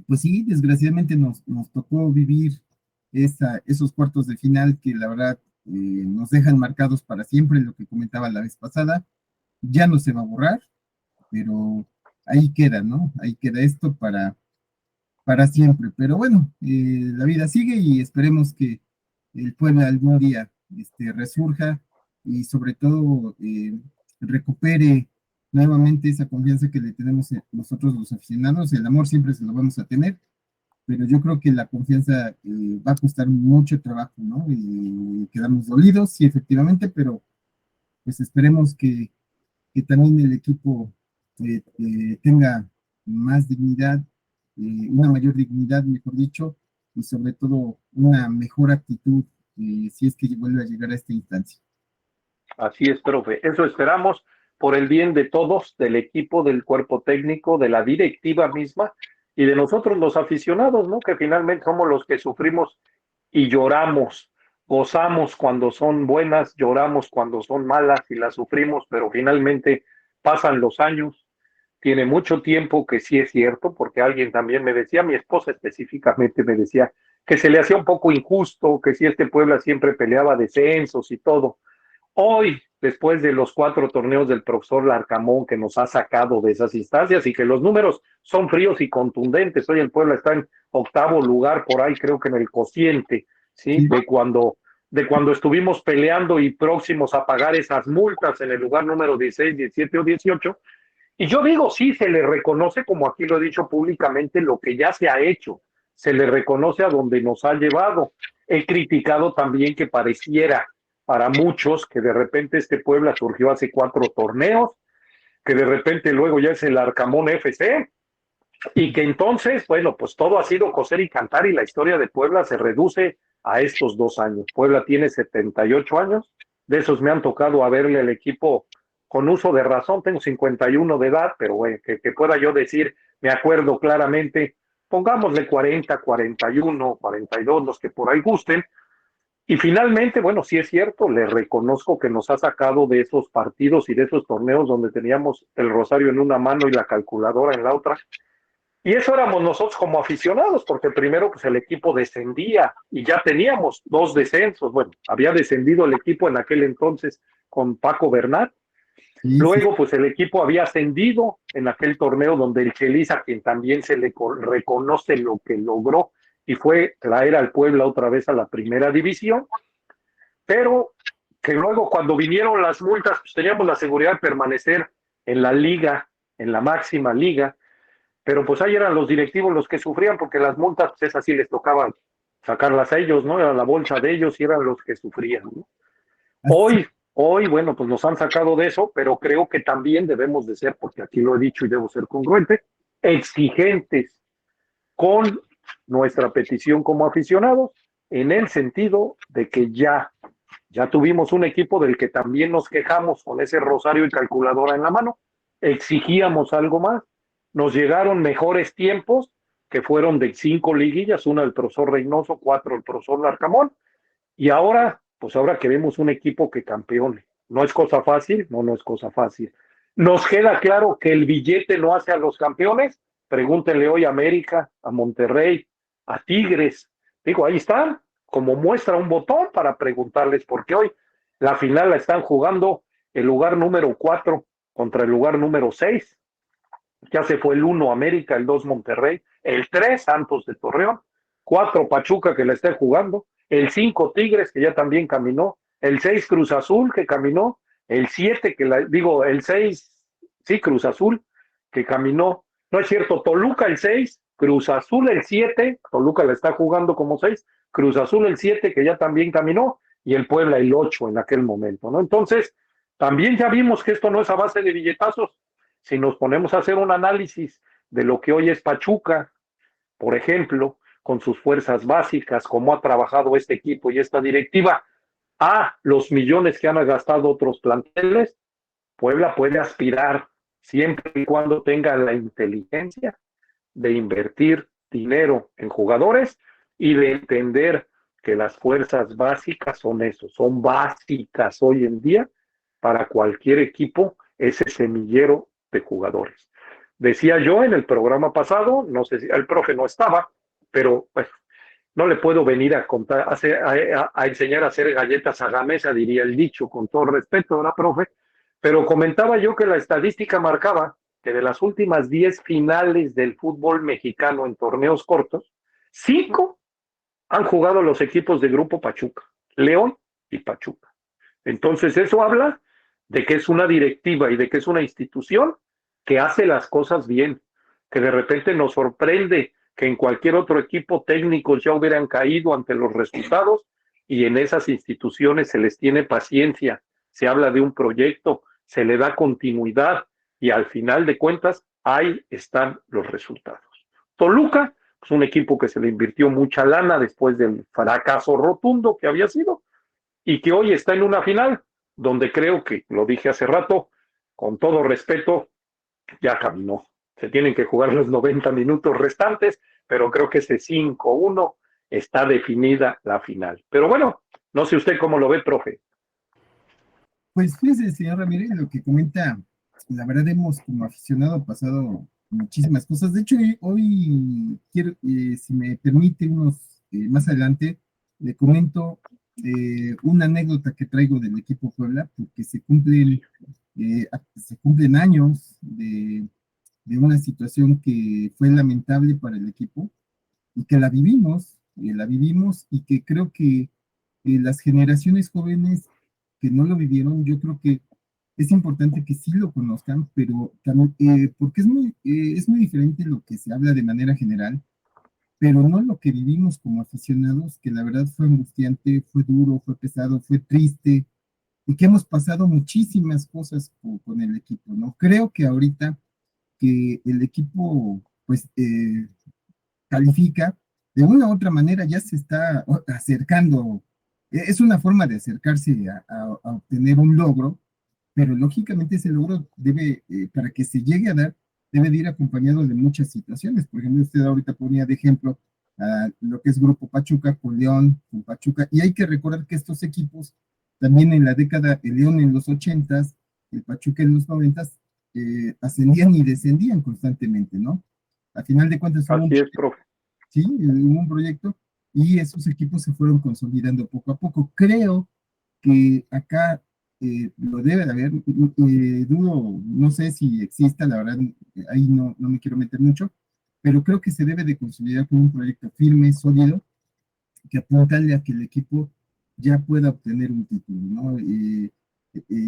pues sí, desgraciadamente nos tocó vivir esos cuartos de final que la verdad nos dejan marcados para siempre, lo que comentaba la vez pasada. Ya no se va a borrar, pero ahí queda, ¿no? Ahí queda esto para siempre. Pero bueno, la vida sigue y esperemos que el pueblo algún día resurja y sobre todo recupere nuevamente esa confianza que le tenemos nosotros los aficionados. El amor siempre se lo vamos a tener, pero yo creo que la confianza va a costar mucho trabajo, ¿no? Y quedamos dolidos, sí, efectivamente, pero pues esperemos que también el equipo tenga más dignidad, una mayor dignidad, mejor dicho, y sobre todo una mejor actitud si es que vuelve a llegar a esta instancia. Así es, profe, eso esperamos por el bien de todos, del equipo, del cuerpo técnico, de la directiva misma y de nosotros los aficionados, ¿no? Que finalmente somos los que sufrimos y lloramos, gozamos cuando son buenas, lloramos cuando son malas y las sufrimos, pero finalmente pasan los años. Tiene mucho tiempo que sí es cierto, porque alguien también me decía, mi esposa específicamente me decía, que se le hacía un poco injusto, que si Puebla siempre peleaba descensos y todo. Hoy, después de los 4 torneos del profesor Larcamón, que nos ha sacado de esas instancias y que los números son fríos y contundentes, hoy el Puebla está en 8º lugar, por ahí creo que en el cociente, ¿sí? De cuando estuvimos peleando y próximos a pagar esas multas en el lugar número 16, 17 o 18. Y yo digo, sí, se le reconoce, como aquí lo he dicho públicamente, lo que ya se ha hecho, se le reconoce a donde nos ha llevado. He criticado también que pareciera para muchos que de repente Puebla surgió hace 4 torneos, que de repente luego ya es el Arcamón FC, y que entonces, bueno, pues todo ha sido coser y cantar y la historia de Puebla se reduce a estos 2 años. Puebla tiene 78 años, de esos me han tocado a verle al equipo con uso de razón, tengo 51 de edad, pero bueno, que pueda yo decir, me acuerdo claramente, pongámosle 40, 41, 42, los que por ahí gusten. Y finalmente, bueno, sí es cierto, le reconozco que nos ha sacado de esos partidos y de esos torneos donde teníamos el rosario en una mano y la calculadora en la otra. Y eso éramos nosotros como aficionados, porque primero pues el equipo descendía y ya teníamos 2 descensos. Bueno, había descendido el equipo en aquel entonces con Paco Bernat. Sí, luego, pues el equipo había ascendido en aquel torneo donde el Chelis, a quien también se le reconoce lo que logró, y fue traer al Puebla otra vez a la primera división, pero que luego cuando vinieron las multas, pues teníamos la seguridad de permanecer en la liga, en la máxima liga, pero pues ahí eran los directivos los que sufrían, porque las multas, pues esas sí les tocaban sacarlas a ellos, ¿no? Era la bolsa de ellos y eran los que sufrían, ¿no? Hoy Hoy, bueno, pues nos han sacado de eso, pero creo que también debemos de ser, porque aquí lo he dicho y debo ser congruente, exigentes con nuestra petición como aficionados, en el sentido de que ya tuvimos un equipo del que también nos quejamos con ese rosario y calculadora en la mano, exigíamos algo más, nos llegaron mejores tiempos, que fueron de 5 liguillas, una del profesor Reynoso, 4 del profesor Larcamón, y ahora, pues ahora que vemos un equipo que campeone. No es cosa fácil, no es cosa fácil. Nos queda claro que el billete no hace a los campeones. Pregúntenle hoy a América, a Monterrey, a Tigres. Digo, ahí están, como muestra un botón para preguntarles, porque hoy la final la están jugando el lugar número 4 contra el lugar número 6. Ya se fue el 1 América, el 2 Monterrey, el 3 Santos de Torreón, 4 Pachuca que la está jugando, el 5 Tigres que ya también caminó, el 6 Cruz Azul que caminó, el 7 el 6, sí, Cruz Azul que caminó, no es cierto, Toluca el 6, Cruz Azul el 7, Toluca la está jugando como 6, Cruz Azul el 7 que ya también caminó, y el Puebla el 8 en aquel momento, ¿no? Entonces, también ya vimos que esto no es a base de billetazos. Si nos ponemos a hacer un análisis de lo que hoy es Pachuca, por ejemplo, con sus fuerzas básicas, cómo ha trabajado este equipo y esta directiva, a los millones que han gastado otros planteles, Puebla puede aspirar siempre y cuando tenga la inteligencia de invertir dinero en jugadores y de entender que las fuerzas básicas son eso, son básicas hoy en día para cualquier equipo, ese semillero de jugadores. Decía yo en el programa pasado, no sé si el profe no estaba, pero pues, no le puedo venir a contar, a enseñar a hacer galletas a gamesa, diría el dicho, con todo respeto, ¿verdad, profe? Pero comentaba yo que la estadística marcaba que de las últimas 10 finales del fútbol mexicano en torneos cortos, 5 han jugado los equipos de Grupo Pachuca, León y Pachuca. Entonces eso habla de que es una directiva y de que es una institución que hace las cosas bien, que de repente nos sorprende que en cualquier otro equipo técnicos ya hubieran caído ante los resultados, y en esas instituciones se les tiene paciencia, se habla de un proyecto, se le da continuidad y al final de cuentas ahí están los resultados. Toluca es un equipo que se le invirtió mucha lana después del fracaso rotundo que había sido y que hoy está en una final donde creo que, lo dije hace rato, con todo respeto, ya caminó. Se tienen que jugar los 90 minutos restantes, pero creo que ese 5-1 está definida la final. Pero bueno, no sé usted cómo lo ve, profe. Pues fíjese, señor Ramírez, lo que comenta, la verdad hemos como aficionado pasado muchísimas cosas. De hecho, hoy quiero, si me permite, más adelante, le comento una anécdota que traigo del equipo Puebla, porque se cumplen años de una situación que fue lamentable para el equipo y que la vivimos y que creo que las generaciones jóvenes que no lo vivieron, yo creo que es importante que sí lo conozcan, pero también, porque es muy diferente lo que se habla de manera general, pero no lo que vivimos como aficionados, que la verdad fue angustiante, fue duro, fue pesado, fue triste, y que hemos pasado muchísimas cosas con el equipo, ¿no? Creo que ahorita que el equipo, pues, califica, de una u otra manera ya se está acercando, es una forma de acercarse a obtener un logro, pero lógicamente ese logro debe, para que se llegue a dar, debe de ir acompañado de muchas situaciones. Por ejemplo, usted ahorita ponía de ejemplo lo que es Grupo Pachuca con León, con Pachuca, y hay que recordar que estos equipos, también en la década, el León en los 80s, el Pachuca en los 90s, ascendían y descendían constantemente, ¿no? A final de cuentas, Así es, profe. sí, hubo un proyecto y esos equipos se fueron consolidando poco a poco. Creo que acá lo debe de haber, dudo, no sé si exista, la verdad, ahí no me quiero meter mucho, pero creo que se debe de consolidar como un proyecto firme, sólido, que apuntarle a que el equipo ya pueda obtener un título, ¿no?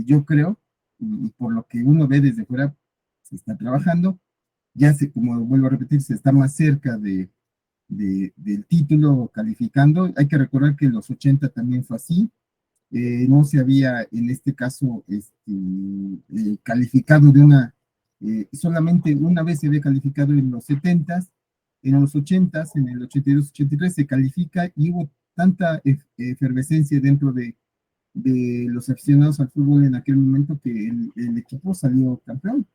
Yo creo, y por lo que uno ve desde fuera, se está trabajando, ya se, como vuelvo a repetir, se está más cerca del título calificando. Hay que recordar que en los 80 también fue así. no se había en este caso calificado de solamente una vez se había calificado en los 70s, en los 80s, en el 82-83 se califica y hubo tanta efervescencia dentro de los aficionados al fútbol en aquel momento que el equipo salió campeón.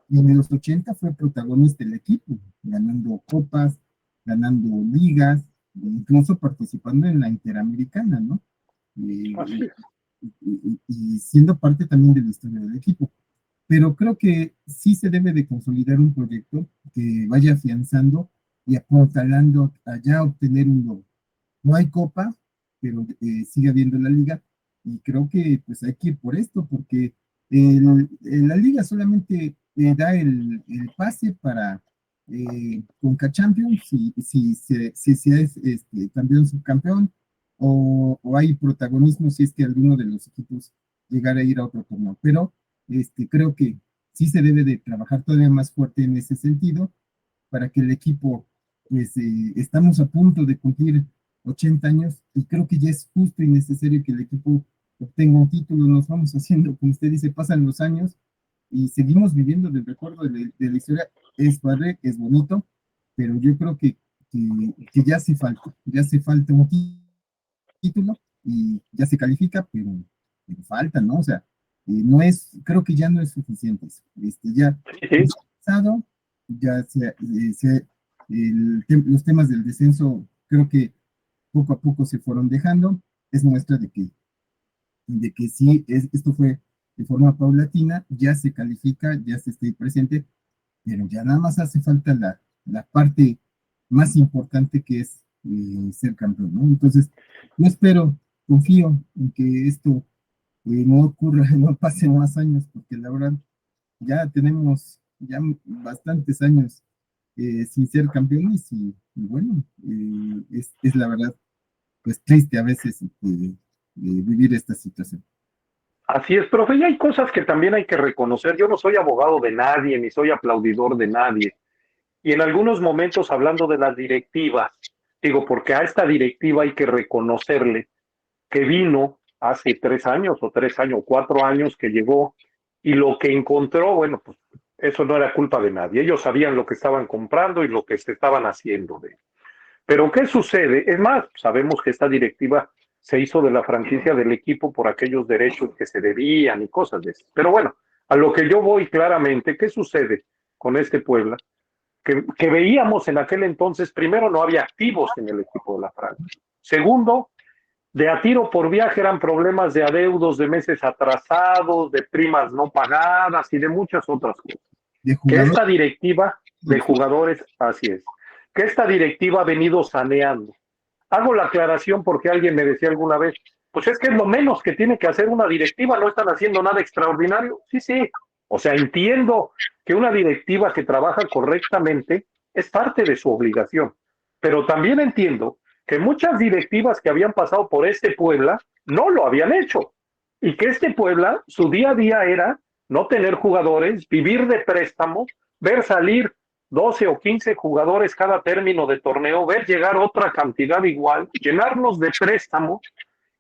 Y en los 80 fue protagonista el equipo, ganando copas, ganando ligas, incluso participando en la Interamericana, ¿no? Y siendo parte también de la historia del equipo. Pero creo que sí se debe de consolidar un proyecto que vaya afianzando y apuntalando a ya obtener un logro. No hay copa, pero sigue habiendo la liga, y creo que pues hay que ir por esto, porque la liga solamente da el pase para Conca Champions, si se es campeón, subcampeón, o hay protagonismo si es que alguno de los equipos llegara a ir a otro torneo. Pero creo que sí se debe de trabajar todavía más fuerte en ese sentido, para que el equipo, pues estamos a punto de cumplir 80 años, y creo que ya es justo y necesario que el equipo obtenga un título. Nos vamos haciendo, como usted dice, pasan los años y seguimos viviendo del recuerdo de la historia. Es padre, es bonito, pero yo creo que ya hace falta un título, y ya se califica, pero falta, ¿no? O sea, creo que ya no es suficiente eso. Ya es pasado, ya los temas del descenso creo que poco a poco se fueron dejando. Es muestra de que sí, esto fue de forma paulatina, ya se califica, ya se está ahí presente, pero ya nada más hace falta la parte más importante, que es ser campeón, ¿no? Entonces, yo confío en que esto no ocurra, no pasen más años, porque la verdad ya tenemos ya bastantes años sin ser campeones, y bueno, es la verdad, pues triste a veces vivir esta situación. Así es, profe, y hay cosas que también hay que reconocer. Yo no soy abogado de nadie, ni soy aplaudidor de nadie. Y en algunos momentos, hablando de las directivas, digo, porque a esta directiva hay que reconocerle que vino hace 3 años, o 3 años, 4 años que llegó, y lo que encontró, bueno, pues eso no era culpa de nadie. Ellos sabían lo que estaban comprando y lo que se estaban haciendo de. Pero ¿qué sucede? Es más, sabemos que esta directiva se hizo de la franquicia del equipo por aquellos derechos que se debían y cosas de eso. Pero bueno, a lo que yo voy claramente, ¿qué sucede con este Puebla? Que veíamos en aquel entonces, primero, no había activos en el equipo de la franquicia. Segundo, de a tiro por viaje eran problemas de adeudos, de meses atrasados, de primas no pagadas y de muchas otras cosas. Que esta directiva de jugadores, así es, que esta directiva ha venido saneando. Hago la aclaración porque alguien me decía alguna vez, pues es que es lo menos que tiene que hacer una directiva, no están haciendo nada extraordinario. Sí, sí, o sea, entiendo que una directiva que trabaja correctamente es parte de su obligación, pero también entiendo que muchas directivas que habían pasado por este Puebla no lo habían hecho, y que este Puebla, su día a día era no tener jugadores, vivir de préstamos, ver salir 12 o 15 jugadores cada término de torneo, ver llegar otra cantidad igual, llenarnos de préstamos,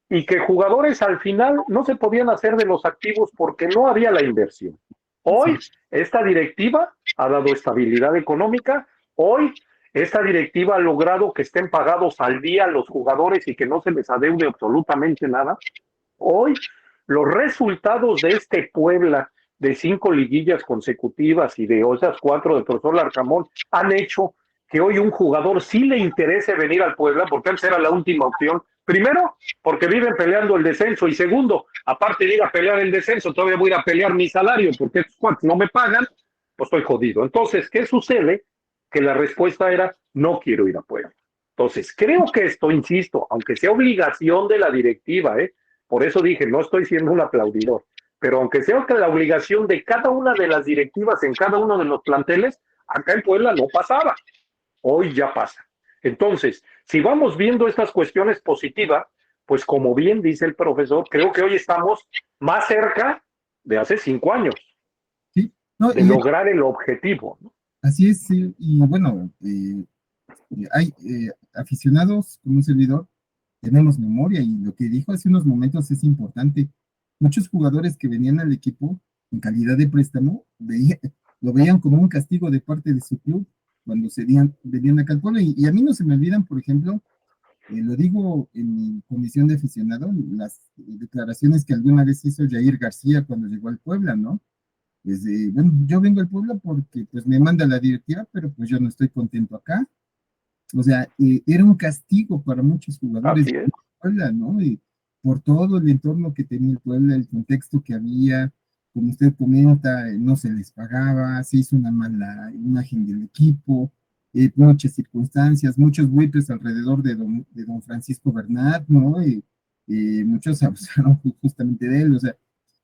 y que jugadores al final no se podían hacer de los activos porque no había la inversión. Hoy esta directiva ha dado estabilidad económica, hoy esta directiva ha logrado que estén pagados al día los jugadores y que no se les adeude absolutamente nada. Hoy los resultados de este Puebla, de 5 liguillas consecutivas y de esas 4 del profesor Larcamón, han hecho que hoy un jugador sí le interese venir al Puebla, porque antes era la última opción. Primero, porque viven peleando el descenso, y segundo, aparte de ir a pelear el descenso, todavía voy a ir a pelear mi salario, porque estos cuantos no me pagan, pues estoy jodido. Entonces, ¿qué sucede? Que la respuesta era, no quiero ir a Puebla. Entonces, creo que esto, insisto, aunque sea obligación de la directiva, por eso dije, no estoy siendo un aplaudidor, pero aunque sea que la obligación de cada una de las directivas en cada uno de los planteles, acá en Puebla no pasaba, hoy ya pasa. Entonces, si vamos viendo estas cuestiones positivas, pues como bien dice el profesor, creo que hoy estamos más cerca de hace 5 años, sí, no, de lograr el objetivo, ¿no? Así es, sí, y bueno, hay aficionados como un servidor tenemos memoria y lo que dijo hace unos momentos es importante. Muchos jugadores que venían al equipo en calidad de préstamo lo veían como un castigo de parte de su club cuando venían acá al pueblo. Y a mí no se me olvidan, por ejemplo, lo digo en mi condición de aficionado, las declaraciones que alguna vez hizo Jair García cuando llegó al Puebla, ¿no? Bueno, yo vengo al Puebla porque pues me manda la directiva, pero pues yo no estoy contento acá. O sea, era un castigo para muchos jugadores Así de es. Puebla, ¿no? Y por todo el entorno que tenía el Puebla, el contexto que había, como usted comenta, no se les pagaba, se hizo una mala imagen del equipo, muchas circunstancias, muchos buitres alrededor de don Francisco Bernat, ¿no? Muchos abusaron justamente de él, o sea,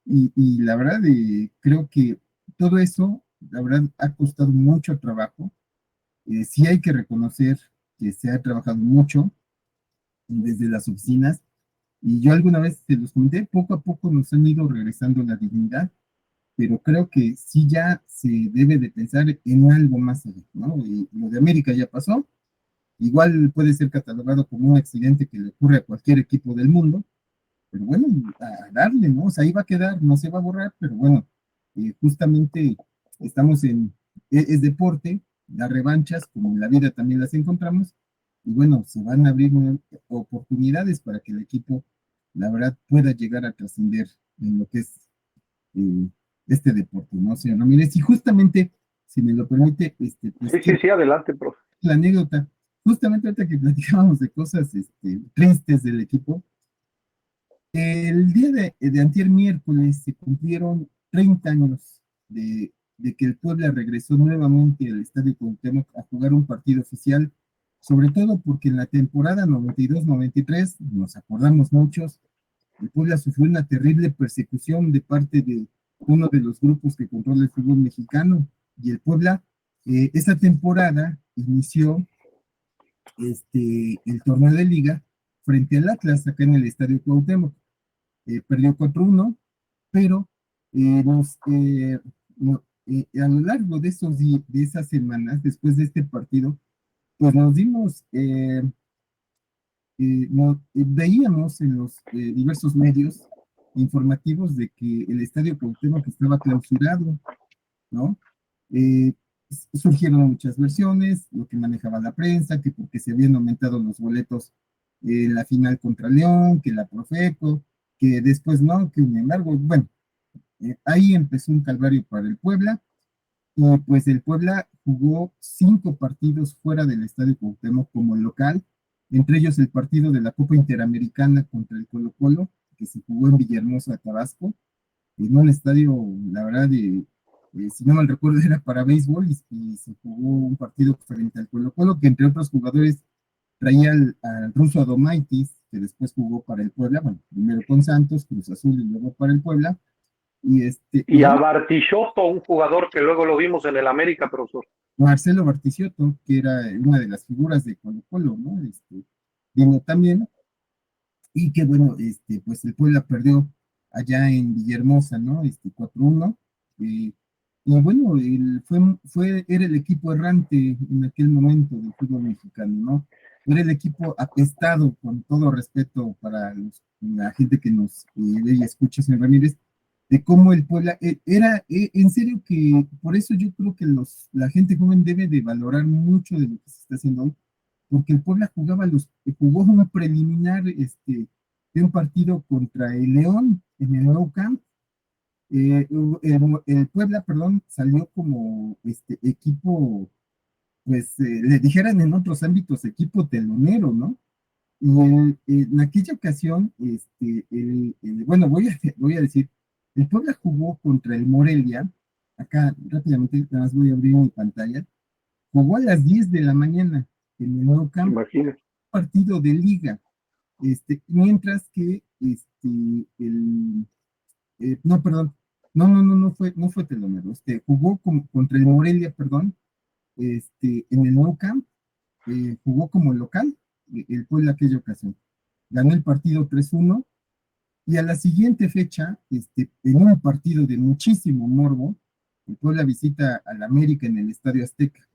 y la verdad, creo que todo eso, la verdad, ha costado mucho trabajo. Sí hay que reconocer que se ha trabajado mucho desde las oficinas, y yo alguna vez te los comenté, poco a poco nos han ido regresando la dignidad, pero creo que sí ya se debe de pensar en algo más allá, ¿no? Y lo de América ya pasó, igual puede ser catalogado como un accidente que le ocurre a cualquier equipo del mundo, pero bueno, a darle, ¿no? O sea, ahí va a quedar, no se va a borrar, pero bueno, justamente estamos es deporte, las revanchas, como en la vida también las encontramos, y bueno, se van a abrir oportunidades para que el equipo, la verdad, pueda llegar a trascender en lo que es eh, este deporte, ¿no? Señor Ramírez, y justamente, si me lo permite, pues, Sí, adelante, profe. la anécdota, justamente ahorita que platicábamos de cosas tristes del equipo, el día de antier miércoles se cumplieron 30 años de que el Puebla regresó nuevamente al Estadio Cuauhtémoc a jugar un partido oficial, sobre todo porque en la temporada 92-93, nos acordamos muchos, el Puebla sufrió una terrible persecución de parte de uno de los grupos que controla el fútbol mexicano, y el Puebla, esa temporada inició el torneo de liga frente al Atlas acá en el Estadio Cuauhtémoc. Perdió 4-1, pero a lo largo de de esas semanas, después de este partido, pues nos dimos, veíamos en los diversos medios informativos de que el Estadio Cuauhtémoc estaba clausurado, ¿no? Eh, Surgieron muchas versiones, lo que manejaba la prensa, que porque se habían aumentado los boletos en la final contra León, que la Profeco, que después no, que sin embargo, bueno, ahí empezó un calvario para el Puebla, y pues el Puebla jugó 5 partidos fuera del Estadio Cuauhtémoc como local, entre ellos el partido de la Copa Interamericana contra el Colo-Colo, que se jugó en Villahermosa, Tabasco, en un estadio, la verdad, si no mal recuerdo, era para béisbol, y se jugó un partido frente al Colo-Colo, que entre otros jugadores traía al ruso Adomaitis, que después jugó para el Puebla, bueno, primero con Santos, Cruz Azul y luego para el Puebla, Y a Bartichotto, un jugador que luego lo vimos en el América, profesor. Marcelo Bartichotto, que era una de las figuras de Colo-Colo, ¿no? Vino también, y que bueno, pues el Puebla perdió allá en Villahermosa, ¿no? 4-1. Y bueno, era el equipo errante en aquel momento del fútbol mexicano, ¿no? Era el equipo apestado, con todo respeto para la gente que nos ve y escucha, señor Ramírez, de cómo el Puebla era, en serio que por eso yo creo que la gente joven debe de valorar mucho de lo que se está haciendo hoy, porque el Puebla jugó una preliminar de un partido contra el León en el Nou Camp. El Puebla, perdón, salió como equipo, pues le dijeran en otros ámbitos, equipo telonero, ¿no? Y en aquella ocasión, bueno, voy a decir, el Puebla jugó contra el Morelia, acá rápidamente, nada más voy a abrir mi pantalla, jugó a las 10 de la mañana en el Nou Camp, Imagínese. partido de liga, mientras que no, perdón, no fue telonero, jugó contra el Morelia, perdón, en el Nou Camp, jugó como local, el Puebla aquella ocasión, ganó el partido 3-1, y a la siguiente fecha, en un partido de muchísimo morbo, el Puebla visita al América en el Estadio Azteca.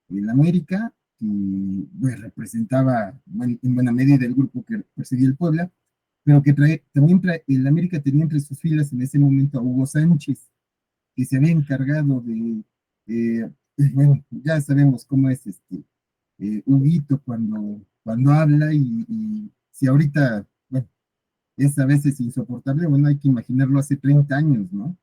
El América bueno, representaba en buena medida el grupo que perseguía el Puebla, pero que el América tenía entre sus filas en ese momento a Hugo Sánchez, que se había encargado eh, bueno, ya sabemos cómo es Huguito cuando habla y si ahorita, bueno, es a veces insoportable, bueno, hay que imaginarlo hace 30 años, ¿no?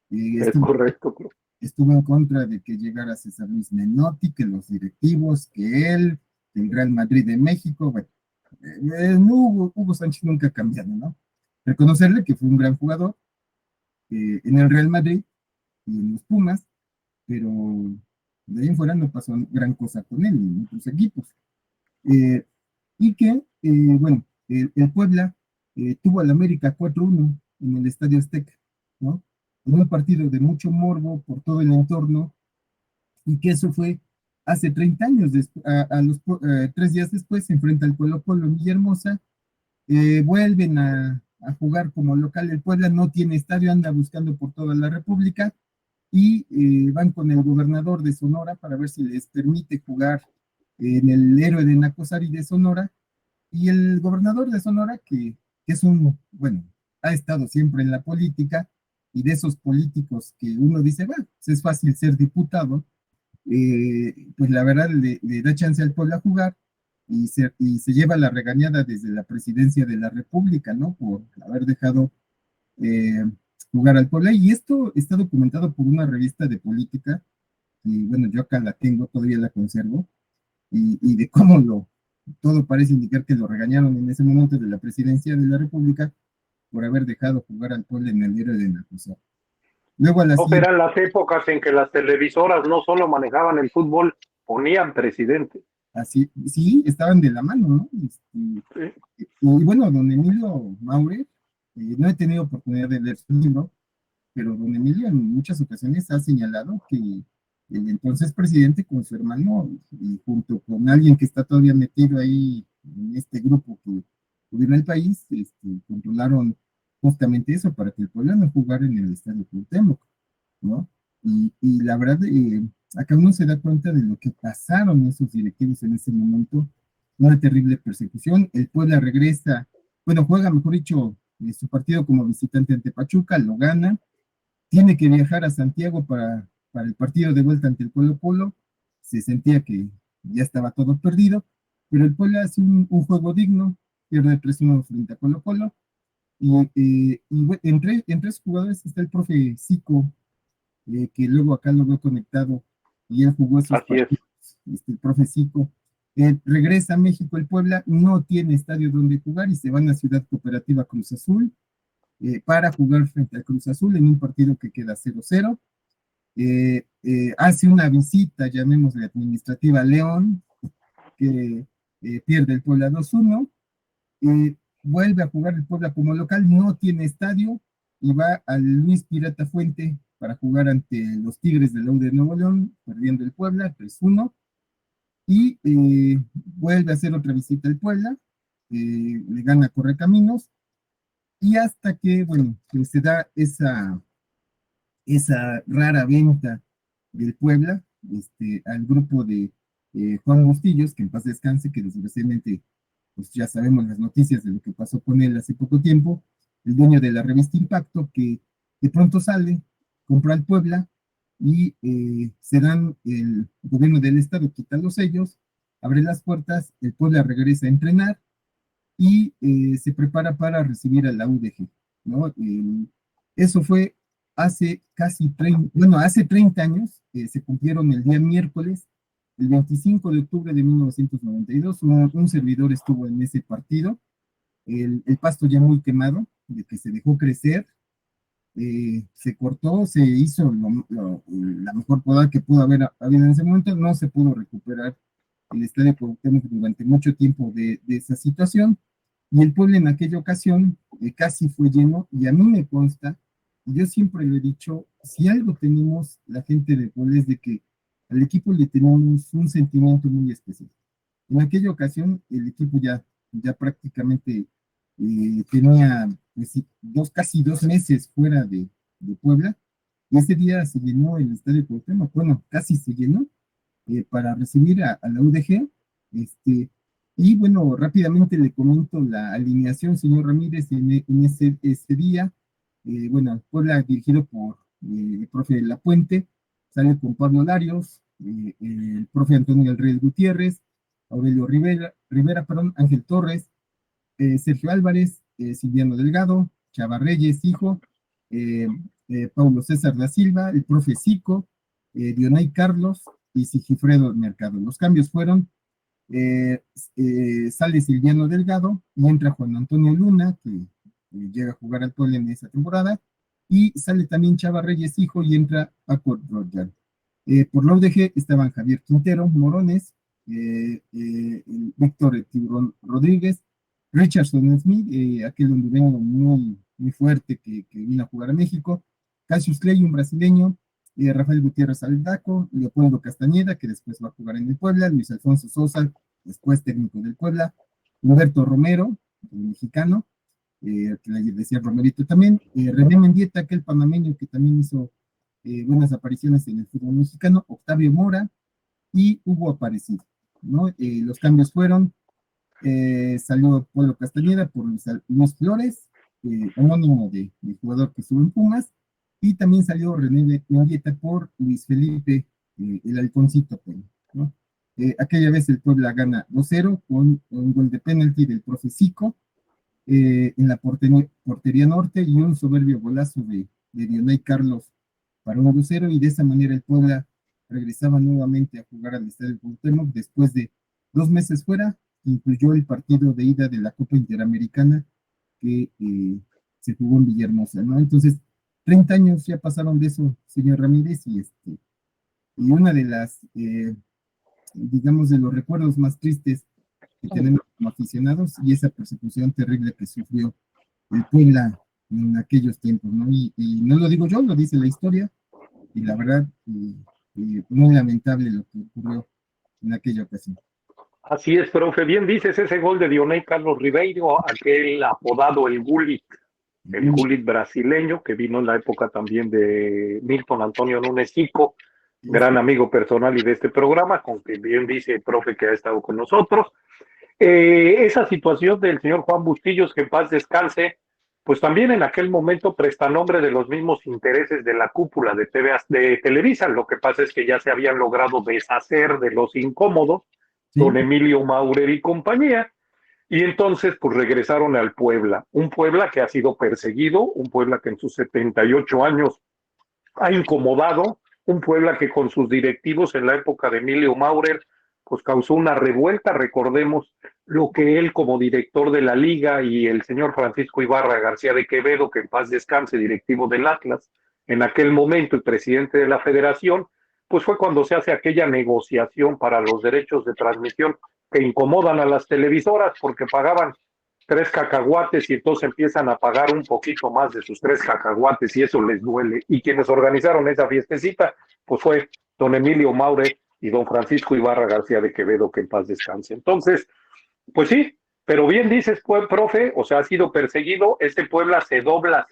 Es correcto, creo. Estuvo en contra de que llegara César Luis Menotti, que los directivos, que él, el Real Madrid de México, bueno, Hugo Sánchez nunca ha cambiado, ¿no? Reconocerle que fue un gran jugador en el Real Madrid y en los Pumas, pero de ahí en fuera no pasó gran cosa con él en otros equipos. Eh, y que, bueno, el Puebla tuvo al América 4-1 en el Estadio Azteca, ¿no? En un partido de mucho morbo por todo el entorno, y que eso fue hace 30 años, a los 3 días después se enfrenta al Colo-Colo en Villahermosa, vuelven a jugar como local. El Puebla no tiene estadio, anda buscando por toda la República, y van con el gobernador de Sonora para ver si les permite jugar en el Héroe de Nacosari de Sonora, y el gobernador de Sonora, que es bueno, ha estado siempre en la política, y de esos políticos que uno dice, bueno, pues es fácil ser diputado, pues la verdad le da chance al pueblo a jugar, y se lleva la regañada desde la presidencia de la República, ¿no? Por haber dejado eh, jugar al pueblo. Y esto está documentado por una revista de política, y bueno, yo acá la tengo, todavía la conservo, y de cómo todo parece indicar que lo regañaron en ese momento de la presidencia de la República por haber dejado jugar al pueblo en el Héroe de Nacosari. Luego a la No, siguiente, eran las épocas en que las televisoras no solo manejaban el fútbol, ponían presidente. así, sí, estaban de la mano, ¿no? Y bueno, don Emilio Maurer, no he tenido oportunidad de leer su libro, pero don Emilio en muchas ocasiones ha señalado que el entonces presidente con su hermano y junto con alguien que está todavía metido ahí en este grupo que gobierna el país, controlaron justamente eso para que el pueblo no jugara en el Estadio Cuauhtémoc, ¿no? Y la verdad, acá uno se da cuenta de lo que pasaron esos directivos en ese momento, una terrible persecución. El Puebla regresa, bueno, juega, mejor dicho, su partido como visitante ante Pachuca, lo gana, tiene que viajar a Santiago para el partido de vuelta ante el Colo-Colo, se sentía que ya estaba todo perdido, pero el Puebla hace un juego digno, pierde 3-1 frente a Colo-Colo, entre esos jugadores está el profe Zico, que luego acá lo veo conectado, y él jugó esos Así es. partidos, el profe Zico. Regresa a México el Puebla, no tiene estadio donde jugar y se van a Ciudad Cooperativa Cruz Azul para jugar frente a Cruz Azul en un partido que queda 0-0. Hace una visita, llamémosle administrativa, a León, que pierde el Puebla 2-1. Vuelve a jugar el Puebla como local, no tiene estadio, y va al Luis Pirata Fuente para jugar ante los Tigres de la U de Nuevo León, perdiendo el Puebla 3-1, y vuelve a hacer otra visita al Puebla, le gana Correcaminos, y hasta que, bueno, pues se da esa rara venta del Puebla al grupo de Juan Bustillos, que en paz descanse, que desgraciadamente pues ya sabemos las noticias de lo que pasó con él hace poco tiempo, el dueño de la revista Impacto, que de pronto sale, compra el Puebla, y se dan el gobierno del estado, quita los sellos, abre las puertas, el Puebla regresa a entrenar, y se prepara para recibir a la UDG, ¿no? Eso fue hace casi 30, bueno, hace 30 años, se cumplieron el día miércoles, el 25 de octubre de 1992, un servidor estuvo en ese partido, el pasto ya muy quemado, de que se dejó crecer, se cortó, se hizo la mejor poda que pudo haber habido en ese momento, no se pudo recuperar el Estadio Cuauhtémoc durante mucho tiempo de esa situación, y el pueblo en aquella ocasión casi fue lleno, y a mí me consta, y yo siempre le he dicho, si algo tenemos la gente de Puebla es de que al equipo le tenemos un sentimiento muy especial. En aquella ocasión el equipo ya prácticamente tenía pues, casi 2 meses fuera de Puebla, y ese día se llenó el Estadio Cuauhtémoc, bueno, casi se llenó, para recibir a la UDG. Y bueno, rápidamente le comento la alineación, señor Ramírez, en ese día. Bueno, Puebla dirigido por el profe Lapuente, sale con Pablo Larios, el profe Antonio El Rey Gutiérrez, Aurelio Rivera, perdón, Ángel Torres, Sergio Álvarez, Silviano Delgado, Chava Reyes, hijo, Paulo César da Silva, el profe Zico, Dionay Carlos y Sigifredo Mercado. Los cambios fueron, sale Silviano Delgado y entra Juan Antonio Luna, que llega a jugar al Puebla en esa temporada, y sale también Chava Reyes, hijo, y entra Paco Royal. Por la UDG estaban Javier Quintero, Morones, Víctor Tiburón Rodríguez, Richardson Smith, aquel hondureño muy fuerte que vino a jugar a México, Cassius Clay, un brasileño, Rafael Gutiérrez Aldaco, Leopoldo Castañeda, que después va a jugar en el Puebla, Luis Alfonso Sosa, después técnico del Puebla, Roberto Romero, el mexicano, que le decía Romerito también, René Mendieta, aquel panameño que también hizo buenas apariciones en el fútbol mexicano, Octavio Mora y Hugo Aparecido, ¿no? Los cambios fueron, salió Pablo Castañeda por Luis Flores, homónimo del jugador que estuvo en Pumas, y también salió René Mendieta por Luis Felipe, el halconcito, ¿no? Aquella vez el Puebla gana 2-0 con un gol de penalti del profe Zico, en la portería norte, y un soberbio golazo de Dionay Carlos para 1-0, y de esa manera el Puebla regresaba nuevamente a jugar al Estadio Cuauhtémoc después de 2 meses fuera, que incluyó el partido de ida de la Copa Interamericana que se jugó en Villahermosa, ¿no? Entonces, 30 años ya pasaron de eso, señor Ramírez, y una de las, digamos, de los recuerdos más tristes que tenemos como aficionados, y esa persecución terrible que sufrió el Puebla en aquellos tiempos, ¿no? Y no lo digo yo, lo dice la historia, y la verdad, muy lamentable lo que ocurrió en aquella ocasión. Así es, profe. Bien dices, ese gol de Dionay Carlos Ribeiro, aquel apodado el Gullit brasileño, que vino en la época también de Milton Antonio Núñez Zico, gran amigo personal y de este programa, con que bien dice el profe que ha estado con nosotros. Esa situación del señor Juan Bustillos, que en paz descanse, pues también en aquel momento prestanombre de los mismos intereses de la cúpula de Televisa. Lo que pasa es que ya se habían logrado deshacer de los incómodos, sí, don Emilio Maurer y compañía, y entonces pues regresaron al Puebla, un Puebla que ha sido perseguido, un Puebla que en sus 78 años ha incomodado, un Puebla que con sus directivos en la época de Emilio Maurer pues causó una revuelta. Recordemos lo que él como director de la liga y el señor Francisco Ibarra García de Quevedo, que en paz descanse, directivo del Atlas, en aquel momento el presidente de la federación, pues fue cuando se hace aquella negociación para los derechos de transmisión que incomodan a las televisoras porque pagaban 3 cacahuates y entonces empiezan a pagar un poquito más de sus 3 cacahuates y eso les duele. Y quienes organizaron esa fiestecita, pues fue don Emilio Maurer y don Francisco Ibarra García de Quevedo, que en paz descanse. Entonces, pues sí, pero bien dices, pues, profe, o sea, ha sido perseguido, este Puebla se dobla,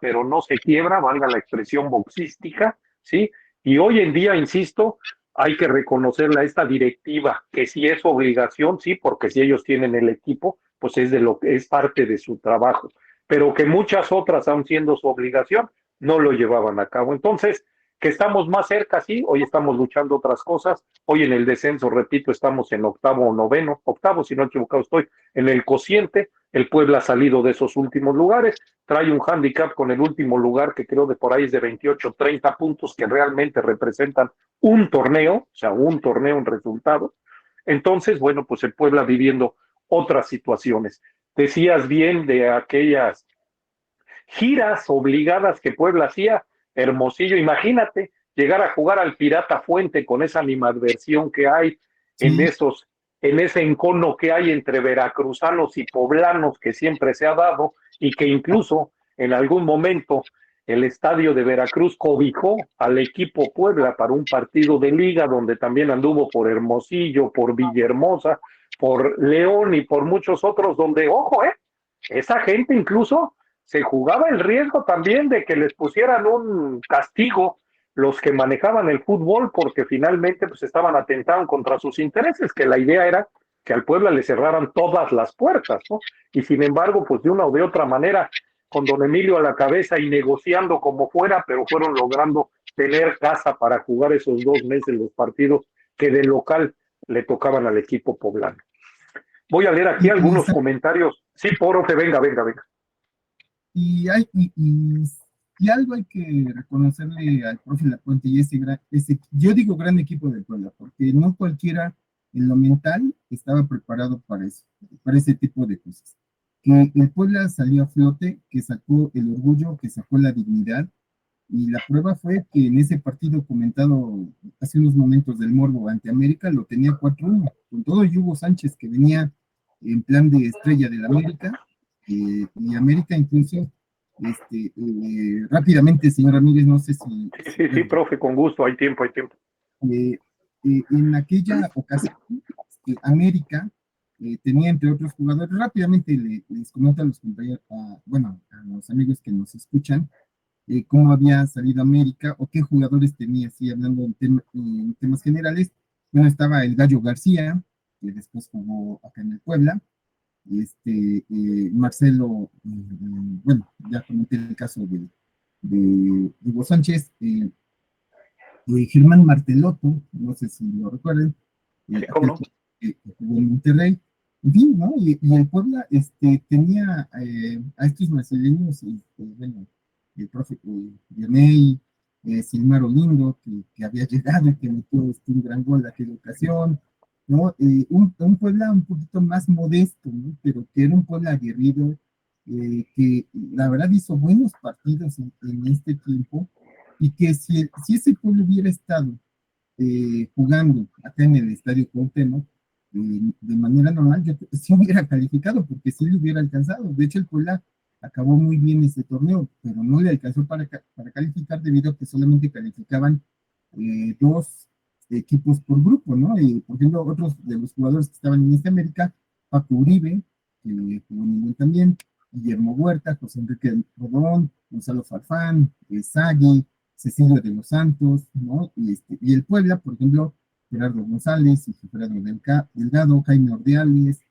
pero no se quiebra, valga la expresión boxística, ¿sí? Y hoy en día, insisto, hay que reconocerle a esta directiva que sí es obligación, sí, porque si ellos tienen el equipo, pues es parte de su trabajo, pero que muchas otras, aun siendo su obligación, no lo llevaban a cabo. Entonces, que estamos más cerca, sí, hoy estamos luchando otras cosas, hoy en el descenso, repito, estamos en octavo o noveno, octavo, si no he equivocado estoy, en el cociente, el Puebla ha salido de esos últimos lugares, trae un hándicap con el último lugar que creo de por ahí es de 28, 30 puntos que realmente representan un torneo, o sea, un torneo en resultados. Entonces, bueno, pues el Puebla viviendo otras situaciones. Decías bien de aquellas giras obligadas que Puebla hacía, Hermosillo, imagínate llegar a jugar al Pirata Fuente con esa animadversión que hay en ese encono que hay entre veracruzanos y poblanos que siempre se ha dado y que incluso en algún momento el estadio de Veracruz cobijó al equipo Puebla para un partido de liga donde también anduvo por Hermosillo, por Villahermosa, por León y por muchos otros donde, ojo, esa gente incluso se jugaba el riesgo también de que les pusieran un castigo los que manejaban el fútbol, porque finalmente pues estaban atentando contra sus intereses, que la idea era que al Puebla le cerraran todas las puertas, ¿no? Y sin embargo, pues de una o de otra manera, con don Emilio a la cabeza y negociando como fuera, pero fueron logrando tener casa para jugar esos 2 meses los partidos que de local le tocaban al equipo poblano. Voy a leer aquí algunos comentarios. Sí, profe, venga. Y, y algo hay que reconocerle al profe Lapuente y yo digo gran equipo del Puebla, porque no cualquiera en lo mental estaba preparado para eso, para ese tipo de cosas. Que el Puebla salió a flote, que sacó el orgullo, que sacó la dignidad, y la prueba fue que en ese partido comentado hace unos momentos del Morbo ante América, lo tenía 4-1, con todo Hugo Sánchez, que venía en plan de estrella del América, y América incluso, rápidamente, señor Ramírez, no sé si... Sí, profe, con gusto, hay tiempo. En aquella ocasión, América tenía entre otros jugadores, rápidamente les comento a los compañeros, a los amigos que nos escuchan, cómo había salido América o qué jugadores tenía, así hablando en temas generales. Bueno, estaba el Gallo García, que después jugó acá en el Puebla, Marcelo, bueno, ya comenté el caso de Hugo Sánchez, Germán Martelotto, no sé si lo recuerden, ¿Cómo no? Que jugó en Monterrey, en fin, ¿no? Y el Puebla tenía a estos brasileños, bueno, el profe Dioney, Silmaro Lindo, que había llegado y que metió un gran gol aquella ocasión, ¿no? Un Puebla un poquito más modesto, ¿no? Pero que era un Puebla aguerrido, que la verdad hizo buenos partidos en este tiempo, y que si ese pueblo hubiera estado jugando acá en el Estadio Cuauhtémoc, de manera normal, yo sí hubiera calificado, porque sí le hubiera alcanzado. De hecho, el Puebla acabó muy bien ese torneo, pero no le alcanzó para calificar, debido a que solamente calificaban 2 equipos por grupo, ¿no? Por ejemplo, otros de los jugadores que estaban en América, Paco Uribe, que jugó muy bien también, Guillermo Huerta, José Enrique Rodón, Gonzalo Farfán, Sagui, Cecilio de los Santos, ¿no? Y el Puebla, por ejemplo, Gerardo González, Gerardo Delgado, Jaime Ordeales,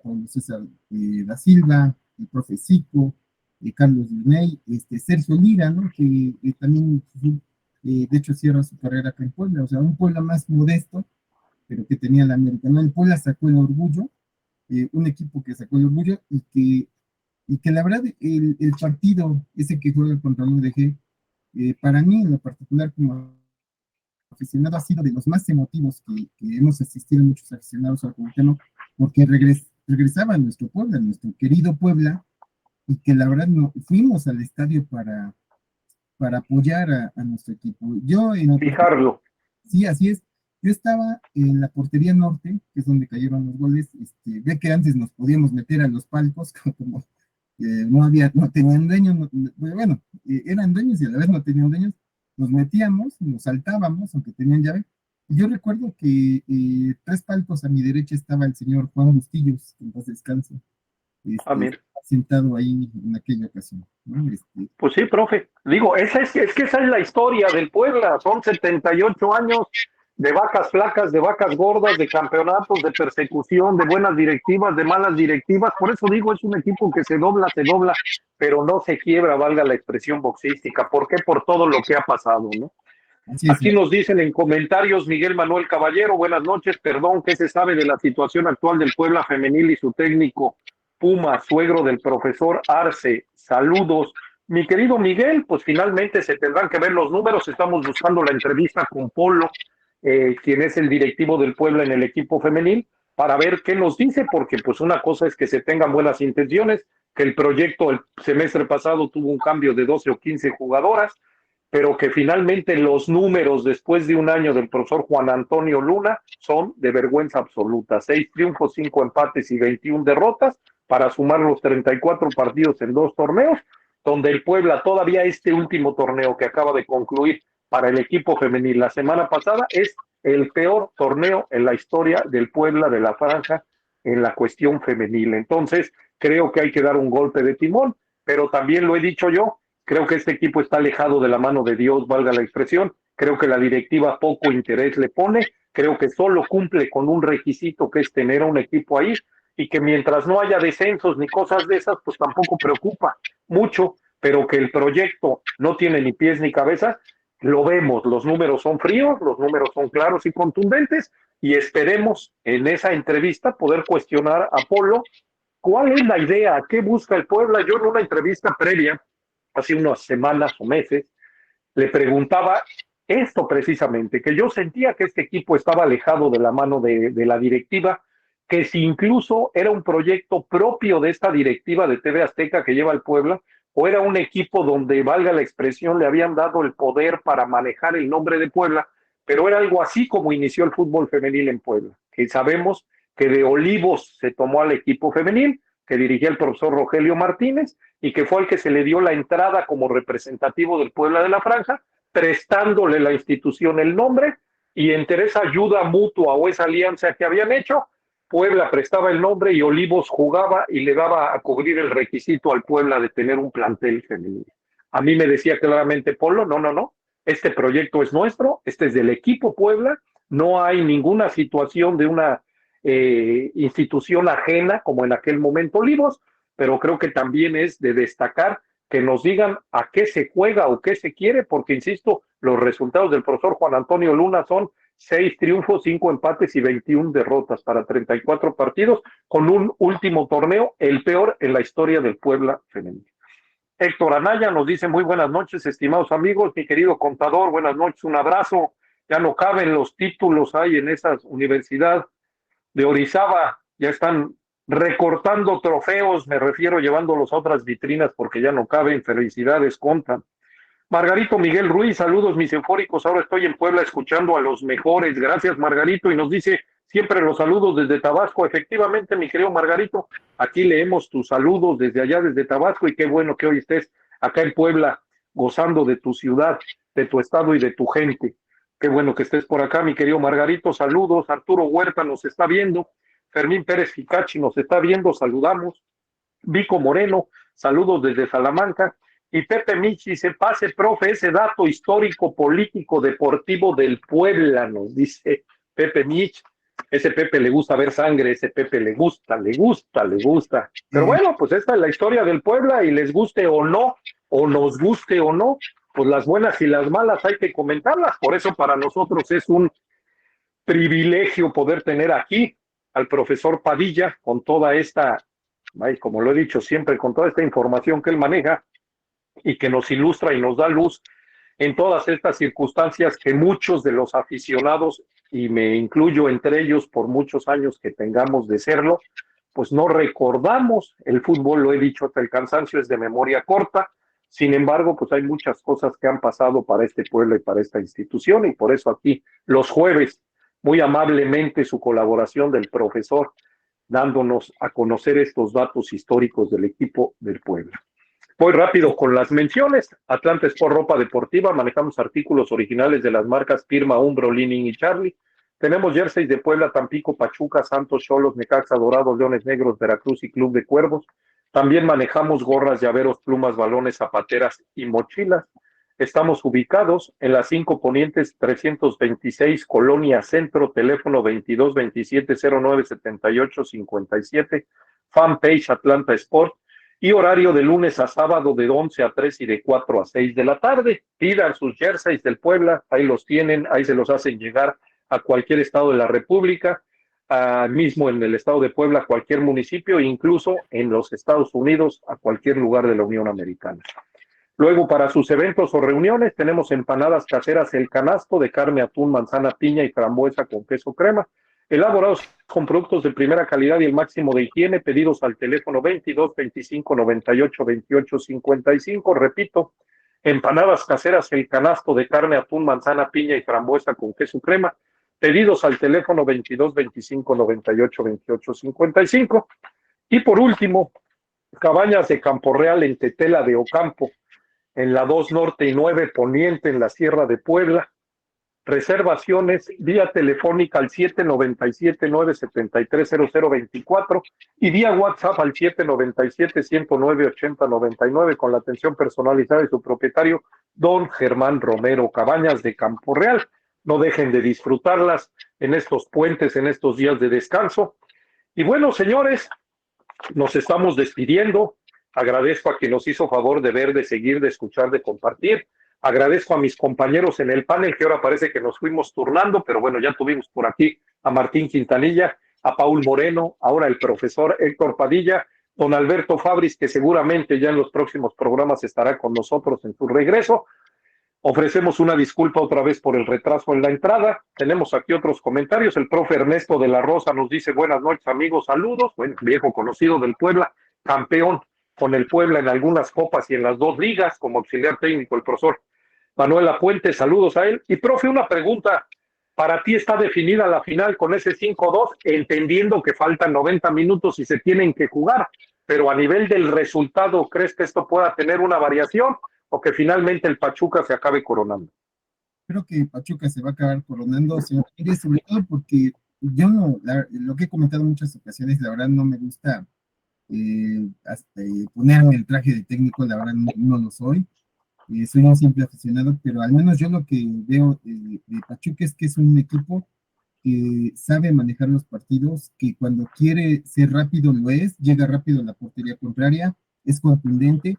Pablo César da Silva, el profe Zico, Carlos Liney, Sergio Lira, ¿no? Que también, de hecho, cierra su carrera acá en Puebla, o sea, un Puebla más modesto, pero que tenía la América, ¿no? El Puebla sacó el orgullo, un equipo que sacó el orgullo, y que la verdad, el partido, ese que juega contra el UDG, para mí en lo particular como aficionado ha sido de los más emotivos que hemos asistido muchos aficionados al Cuauhtémoc, porque regresaba a nuestro Puebla, nuestro querido Puebla, y que la verdad no, fuimos al estadio para apoyar a nuestro equipo. Fijarlo. Sí, así es. Yo estaba en la portería norte, que es donde cayeron los goles. Ve que antes nos podíamos meter a los palcos, como no tenían dueños, bueno, eran dueños y a la vez no tenían dueños. Nos metíamos, nos saltábamos, aunque tenían llave. Y yo recuerdo que 3 palcos a mi derecha estaba el señor Juan Bustillos, que en paz descanse, sentado ahí en aquella ocasión, ¿no? Pues sí, profe. Digo, es que esa es la historia del Puebla. Son 78 años de vacas flacas, de vacas gordas, de campeonatos, de persecución, de buenas directivas, de malas directivas. Por eso digo, es un equipo que se dobla, pero no se quiebra, valga la expresión boxística. ¿Por qué? Por todo lo que ha pasado, ¿no? Aquí nos dicen en comentarios Miguel Manuel Caballero, buenas noches, perdón, ¿qué se sabe de la situación actual del Puebla femenil y su técnico Puma, suegro del profesor Arce? Saludos. Mi querido Miguel, pues finalmente se tendrán que ver los números, estamos buscando la entrevista con Polo, quien es el directivo del Puebla en el equipo femenil, para ver qué nos dice, porque pues una cosa es que se tengan buenas intenciones, que el proyecto el semestre pasado tuvo un cambio de 12 o 15 jugadoras, pero que finalmente los números después de un año del profesor Juan Antonio Luna son de vergüenza absoluta. 6 triunfos, 5 empates y 21 derrotas para sumar los 34 partidos en 2 torneos, donde el Puebla todavía este último torneo que acaba de concluir para el equipo femenil la semana pasada es el peor torneo en la historia del Puebla de la Franja en la cuestión femenil. Entonces creo que hay que dar un golpe de timón, pero también lo he dicho yo, Creo que este equipo está alejado de la mano de Dios, valga la expresión. Creo que la directiva poco interés le pone. Creo que solo cumple con un requisito, que es tener a un equipo ahí, y que mientras no haya descensos ni cosas de esas, pues tampoco preocupa mucho, pero que el proyecto no tiene ni pies ni cabeza, lo vemos. Los números son fríos, los números son claros y contundentes, y esperemos en esa entrevista poder cuestionar a Polo cuál es la idea, qué busca el Puebla. Yo en una entrevista previa, hace unas semanas o meses, le preguntaba esto precisamente, que yo sentía que este equipo estaba alejado de la mano de la directiva, que si incluso era un proyecto propio de esta directiva de TV Azteca que lleva el Puebla, o era un equipo donde, valga la expresión, le habían dado el poder para manejar el nombre de Puebla, pero era algo así como inició el fútbol femenil en Puebla, que sabemos que de Olivos se tomó al equipo femenil, que dirigía el profesor Rogelio Martínez, y que fue el que se le dio la entrada como representativo del Puebla de la Franja, prestándole la institución el nombre, y entre esa ayuda mutua o esa alianza que habían hecho, Puebla prestaba el nombre y Olivos jugaba y le daba a cubrir el requisito al Puebla de tener un plantel femenino. A mí me decía claramente Polo, no, este proyecto es nuestro, este es del equipo Puebla, no hay ninguna situación de una institución ajena como en aquel momento Olivos, pero creo que también es de destacar que nos digan a qué se juega o qué se quiere, porque insisto, los resultados del profesor Juan Antonio Luna son 6 triunfos, 5 empates y 21 derrotas para 34 partidos, con un último torneo, el peor en la historia del Puebla femenino. Héctor Anaya nos dice: muy buenas noches, estimados amigos, mi querido contador, buenas noches, un abrazo. Ya no caben los títulos ahí en esa universidad de Orizaba, ya están recortando trofeos, me refiero, llevándolos a otras vitrinas porque ya no caben. Felicidades, conta. Margarito Miguel Ruiz, saludos mis eufóricos, ahora estoy en Puebla escuchando a los mejores. Gracias, Margarito, y nos dice siempre los saludos desde Tabasco. Efectivamente, mi querido Margarito, aquí leemos tus saludos desde allá, desde Tabasco, y qué bueno que hoy estés acá en Puebla gozando de tu ciudad, de tu estado y de tu gente. Qué bueno que estés por acá, mi querido Margarito. Saludos. Arturo Huerta nos está viendo. Fermín Pérez Ficachi nos está viendo. Saludamos. Vico Moreno, saludos desde Salamanca. Y Pepe Mich dice: pase, profe, ese dato histórico, político, deportivo del Puebla, nos dice Pepe Mich. Ese Pepe le gusta ver sangre, ese Pepe le gusta. Pero bueno, pues esta es la historia del Puebla, y les guste o no, o nos guste o no, pues las buenas y las malas hay que comentarlas. Por eso para nosotros es un privilegio poder tener aquí al profesor Padilla con toda esta, como lo he dicho siempre, con toda esta información que él maneja y que nos ilustra y nos da luz en todas estas circunstancias que muchos de los aficionados, y me incluyo entre ellos por muchos años que tengamos de serlo, pues no recordamos. El fútbol, lo he dicho hasta el cansancio, es de memoria corta. Sin embargo, pues hay muchas cosas que han pasado para este pueblo y para esta institución, y por eso aquí los jueves, muy amablemente su colaboración del profesor, dándonos a conocer estos datos históricos del equipo del Puebla. Voy rápido con las menciones. Atlanta Sport Ropa Deportiva, manejamos artículos originales de las marcas Pirma, Umbro, Leaning y Charlie. Tenemos jerseys de Puebla, Tampico, Pachuca, Santos, Xolos, Necaxa, Dorados, Leones Negros, Veracruz y Club de Cuervos. También manejamos gorras, llaveros, plumas, balones, zapateras y mochilas. Estamos ubicados en la 5 Ponientes 326, Colonia Centro, teléfono 2227-097857, fanpage Atlanta Sport, y horario de lunes a sábado de 11 a 3 y de 4 a 6 de la tarde. Pidan sus jerseys del Puebla, ahí los tienen, ahí se los hacen llegar a cualquier estado de la República, mismo en el estado de Puebla, cualquier municipio, incluso en los Estados Unidos, a cualquier lugar de la Unión Americana. Luego, para sus eventos o reuniones, tenemos empanadas caseras El Canasto de carne, atún, manzana, piña y frambuesa con queso crema, elaborados con productos de primera calidad y el máximo de higiene, pedidos al teléfono 22 25 98 28 55. Repito, empanadas caseras El Canasto de carne, atún, manzana, piña y frambuesa con queso crema, pedidos al teléfono 22 25 98 28 55. Y por último, Cabañas de Campo Real en Tetela de Ocampo, en la 2 Norte y 9 Poniente, en la Sierra de Puebla. reservaciones vía telefónica al 797-973-0024 y vía WhatsApp al 797-109-8099 con la atención personalizada de su propietario, don Germán Romero Cabañas de Campo Real. No dejen de disfrutarlas en estos puentes, en estos días de descanso. Y bueno, señores, nos estamos despidiendo. Agradezco a quien nos hizo favor de ver, de seguir, de escuchar, de compartir. Agradezco a mis compañeros en el panel, que ahora parece que nos fuimos turnando, pero bueno, ya tuvimos por aquí a Martín Quintanilla, a Paul Moreno, ahora el profesor Héctor Padilla, don Alberto Fabris, que seguramente ya en los próximos programas estará con nosotros en su regreso. Ofrecemos una disculpa otra vez por el retraso en la entrada. Tenemos aquí otros comentarios. El profe Ernesto de la Rosa nos dice: buenas noches, amigos, saludos. Bueno, viejo conocido del Puebla, campeón con el Puebla en algunas copas y en las 2 ligas como auxiliar técnico, el profesor Manuel Apuente, saludos a él. Y profe, una pregunta: ¿para ti está definida la final con ese 5-2, entendiendo que faltan 90 minutos y se tienen que jugar? Pero a nivel del resultado, ¿crees que esto pueda tener una variación o que finalmente el Pachuca se acabe coronando? Creo que Pachuca se va a acabar coronando, señor Pérez, sobre todo porque yo no, lo que he comentado en muchas ocasiones, la verdad no me gusta ponerme el traje de técnico, la verdad no lo soy. Soy un simple aficionado, pero al menos yo lo que veo de Pachuca es que es un equipo que sabe manejar los partidos, que cuando quiere ser rápido lo es, llega rápido a la portería contraria, es contundente,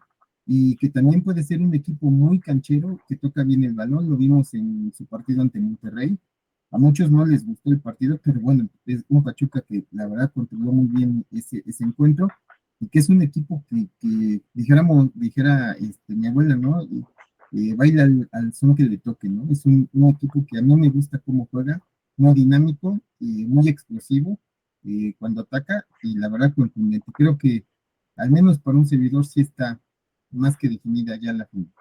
y que también puede ser un equipo muy canchero, que toca bien el balón. Lo vimos en su partido ante Monterrey. A muchos no les gustó el partido, pero bueno, es un Pachuca que la verdad controló muy bien ese encuentro, y que es un equipo que dijera mi abuela, ¿no? Baila al son que le toque, ¿no? Es un equipo que a mí me gusta cómo juega, muy dinámico, muy explosivo cuando ataca, y la verdad contundente. Creo que al menos para un servidor sí está más que definida ya la final.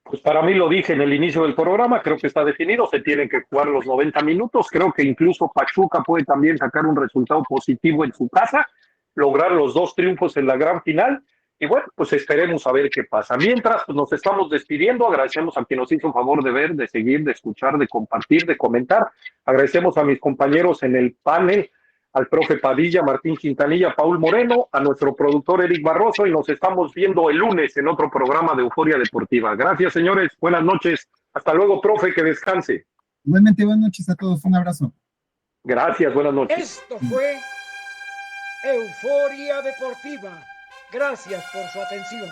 Pues para mí, lo dije en el inicio del programa, creo que está definido, se tienen que jugar los 90 minutos, creo que incluso Pachuca puede también sacar un resultado positivo en su casa, lograr los 2 triunfos en la gran final, y bueno, pues esperemos a ver qué pasa. Mientras, pues nos estamos despidiendo, agradecemos a quien nos hizo el favor de ver, de seguir, de escuchar, de compartir, de comentar, agradecemos a mis compañeros en el panel, al profe Padilla, Martín Quintanilla, Paul Moreno, a nuestro productor Eric Barroso, y nos estamos viendo el lunes en otro programa de Euforia Deportiva. Gracias, señores, buenas noches, hasta luego, profe, que descanse. Igualmente, buenas noches a todos, un abrazo. Gracias, buenas noches. Esto fue Euforia Deportiva. Gracias por su atención.